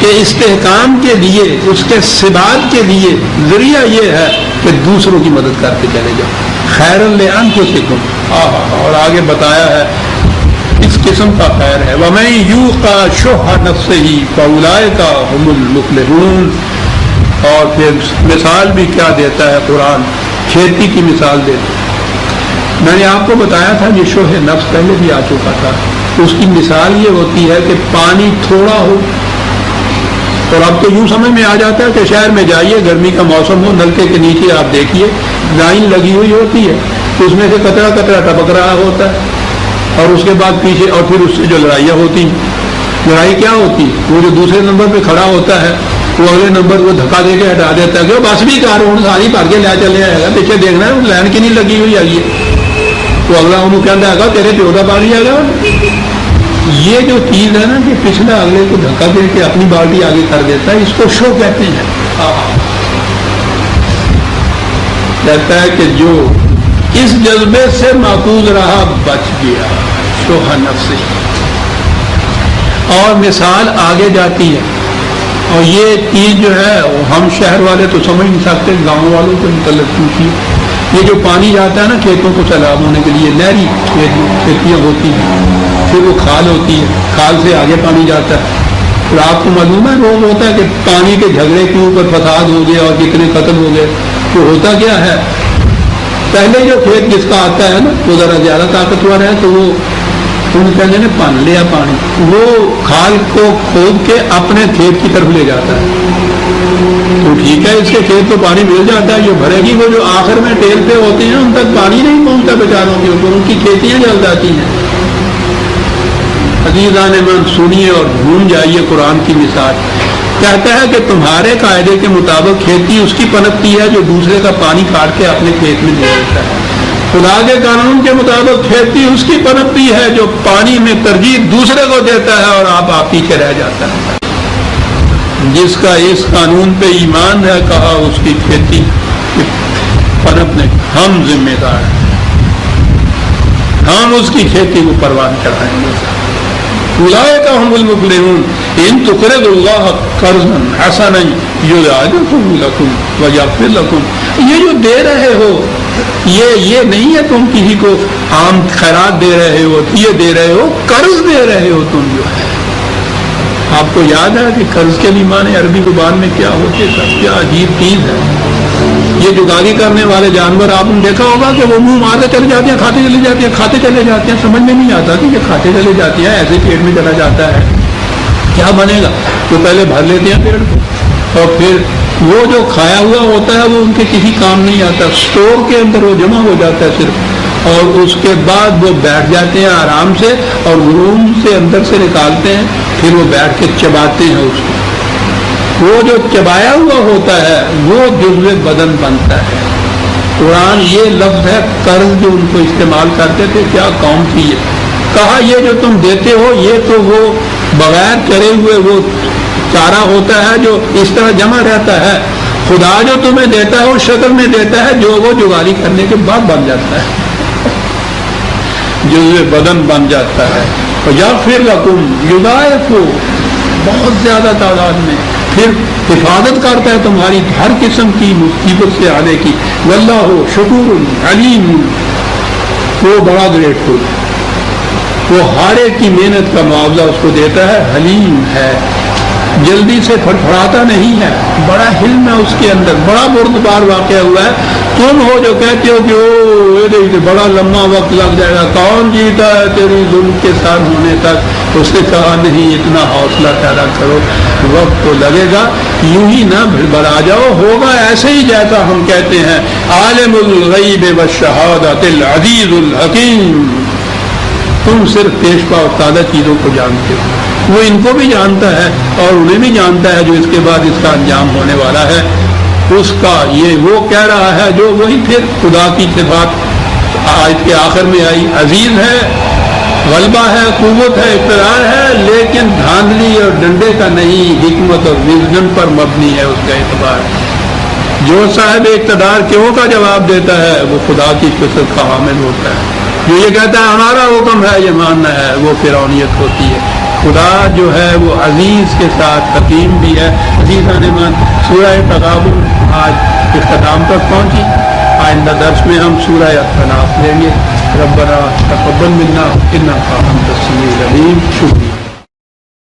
کے استحکام کے لیے، اس کے ثبات کے لیے ذریعہ یہ ہے کہ دوسروں کی مدد کرتے چلے جاؤ، خیرا لأنفسکم، اور آگے بتایا ہے اس قسم کا خیر ہے، وَمَن یُوقَ شُحَّ نَفْسِهِ فَأُولَٰئِکَ هُمُ الْمُفْلِحُونَ۔ اور پھر مثال بھی کیا دیتا ہے قرآن، کھیتی کی مثال دیتا ہے۔ میں نے آپ کو بتایا تھا یہ شح نفس پہلے بھی آ چکا تھا، اس کی مثال یہ ہوتی ہے کہ پانی تھوڑا ہو، اور اب تو یوں سمجھ میں آ جاتا ہے کہ شہر میں جائیے، گرمی کا موسم ہو، نلکے کے نیچے آپ دیکھیے لائن لگی ہوئی ہوتی ہے، اس میں سے قطرہ قطرہ ٹپک رہا ہوتا ہے، اور اس کے بعد پیچھے، اور پھر اس سے جو لڑائیاں ہوتی ہیں، لڑائی کیا ہوتی، وہ جو دوسرے نمبر پہ کھڑا ہوتا ہے وہ اگلے نمبر کو دھکا دے کے ہٹا دیتا ہے کہ بس بھی کار ہوں ساری بھر کے لے چلے آئے گا، پیچھے دیکھنا ہے لائن کی نہیں لگی ہوئی آئی ہے، تو اگلا انہوں کہتا ہے تیرے پیو کا پانی آئے گا۔ یہ جو چیز ہے نا کہ پچھلا اگلے کو دھکا دے کے اپنی بالٹی آگے کر دیتا ہے، اس کو شو کہتے ہیں۔ کہتا ہے کہ جو اس جذبے سے محفوظ رہا بچ گیا، شوہ نفس۔ اور مثال آگے جاتی ہے، اور یہ چیز جو ہے ہم شہر والے تو سمجھ نہیں سکتے، گاؤں والوں کے متعلق پوچھیے۔ یہ جو پانی جاتا ہے نا کھیتوں کو سیلاب ہونے کے لیے، نہری کھیتیاں ہوتی ہیں، پھر وہ کھال ہوتی ہے، کھال سے آگے پانی جاتا ہے، پھر آپ کو معلوم ہے روز ہوتا ہے کہ پانی کے جھگڑے کے اوپر فساد ہو گیا اور کتنے قتل ہو گئے، تو ہوتا کیا ہے، پہلے جو کھیت جس کا آتا ہے نا وہ ذرا زیادہ طاقتور ہے، تو وہ ان کہنے نے پان لیا پانی، وہ کھال کو کھود کے اپنے کھیت کی طرف لے جاتا ہے، تو ٹھیک ہے اس کے کھیت کو پانی مل جاتا ہے، جو بھرے گی وہ جو آخر میں ٹیل پہ ہوتے ہیں ان تک پانی نہیں پہنچتا بیچاروں کے اوپر، ان کی کھیتیاں جل جاتی ہیں۔ عزیزان من سنیے اور بھول جائیے قرآن کی مثال، کہتا ہے کہ تمہارے قاعدے کے مطابق کھیتی اس کی پنپتی ہے جو دوسرے کا پانی کاٹ کے اپنے کھیت میں دے دیتا ہے، خدا کے قانون کے مطابق کھیتی اس کی پنپتی ہے جو پانی میں ترجیح دوسرے کو دیتا ہے اور آپ پیچھے رہ جاتا ہے۔ جس کا اس قانون پہ ایمان ہے کہا اس کی کھیتی پنپنے ہم ذمہ دار ہیں، ہم اس کی کھیتی کو پروان چڑھائیں گے۔ اولئک هم المفلحون ان تقرضوا الله قرضا حسنا یضاعفه لكم ویغفر لكم۔ یہ جو دے رہے ہو یہ نہیں ہے تم کسی کو عام خیرات دے رہے ہو، یہ دے رہے ہو قرض دے رہے ہو تم جو ہے۔ آپ کو یاد ہے کہ قرض کے بھی معنی عربی زبان میں کیا ہوتے ہیں، کیا عجیب چیز ہے۔ یہ جگاری کرنے والے جانور آپ نے دیکھا ہوگا کہ وہ منہ مارتے چلے جاتے ہیں، کھاتے چلے جاتے ہیں، کھاتے چلے جاتے ہیں، سمجھ میں نہیں آتا کہ یہ کھاتے چلے جاتے ہیں، ایسے پیٹ میں چلا جاتا ہے، کیا بنے گا؟ تو پہلے بھر لیتے ہیں پیڑ کو، اور پھر وہ جو کھایا ہوا ہوتا ہے وہ ان کے کسی کام نہیں آتا، اسٹور کے اندر وہ جمع ہو جاتا ہے صرف، اور اس کے بعد وہ بیٹھ جاتے ہیں آرام سے اور روم سے اندر سے نکالتے ہیں، پھر وہ بیٹھ کے چباتے ہیں اس کو، وہ جو چبایا ہوا ہوتا ہے وہ جزو بدن بنتا ہے۔ قرآن یہ لفظ ہے قرض جو ان کو استعمال کرتے تھے، کیا قوم تھی یہ، کہا یہ جو تم دیتے ہو یہ تو وہ بغیر چرے ہوئے وہ چارہ ہوتا ہے جو اس طرح جمع رہتا ہے، خدا جو تمہیں دیتا ہے اس شکل میں دیتا ہے جو وہ جگاری کرنے کے بعد بن جاتا ہے، جزو بدن بن جاتا ہے۔ یغفر لکم، یضاعف، بہت زیادہ تعداد میں، پھر حفاظت کرتا ہے تمہاری ہر قسم کی مصیبت سے آنے کی، واللہ شکور علیم، وہ بڑا گریٹفل، وہ ہر ایک کی محنت کا معاوضہ اس کو دیتا ہے، حلیم ہے، جلدی سے پھڑپھڑاتا نہیں ہے، بڑا حلم ہے اس کے اندر، بڑا بردبار واقعہ ہوا ہے۔ تم ہو جو کہتے ہو کہ او بڑا لمبا وقت لگ جائے گا، کون جیتا ہے تیری ظلم کے ساتھ ہونے تک؟ اس نے کہا نہیں، اتنا حوصلہ پیدا کرو، وقت تو لگے گا، یوں ہی نہ بڑھا جاؤ، ہوگا ایسے ہی جیسا ہم کہتے ہیں۔ عالم الغیب والشہادۃ العزیز الحکیم، تم صرف پیشوا اور تازہ چیزوں کو جانتے ہو، وہ ان کو بھی جانتا ہے اور انہیں بھی جانتا ہے جو اس کے بعد اس کا انجام ہونے والا ہے، اس کا یہ وہ کہہ رہا ہے جو وہی پھر خدا کی صفات آیت کے آخر میں آئی، عزیز ہے، غلبہ ہے، قوت ہے، اقتدار ہے، لیکن دھاندلی اور ڈنڈے کا نہیں، حکمت اور وزڈم پر مبنی ہے اس کا اعتبار۔ جو صاحب اقتدار کیوں کا جواب دیتا ہے وہ خدا کی قدرت کا حامل ہوتا ہے، جو یہ کہتا ہے ہمارا حکم ہے یہ ماننا ہے، وہ فرعونیت ہوتی ہے۔ خدا جو ہے وہ عزیز کے ساتھ حکیم بھی ہے۔ عزیزان ایمان، سورہ تغابن آج اختتام تک پہنچی۔ آئندہ درس میں ہم سورہ اطراف لیں گے۔ ربنا تقبل منا انک انت السمیع العلیم۔ شکریہ۔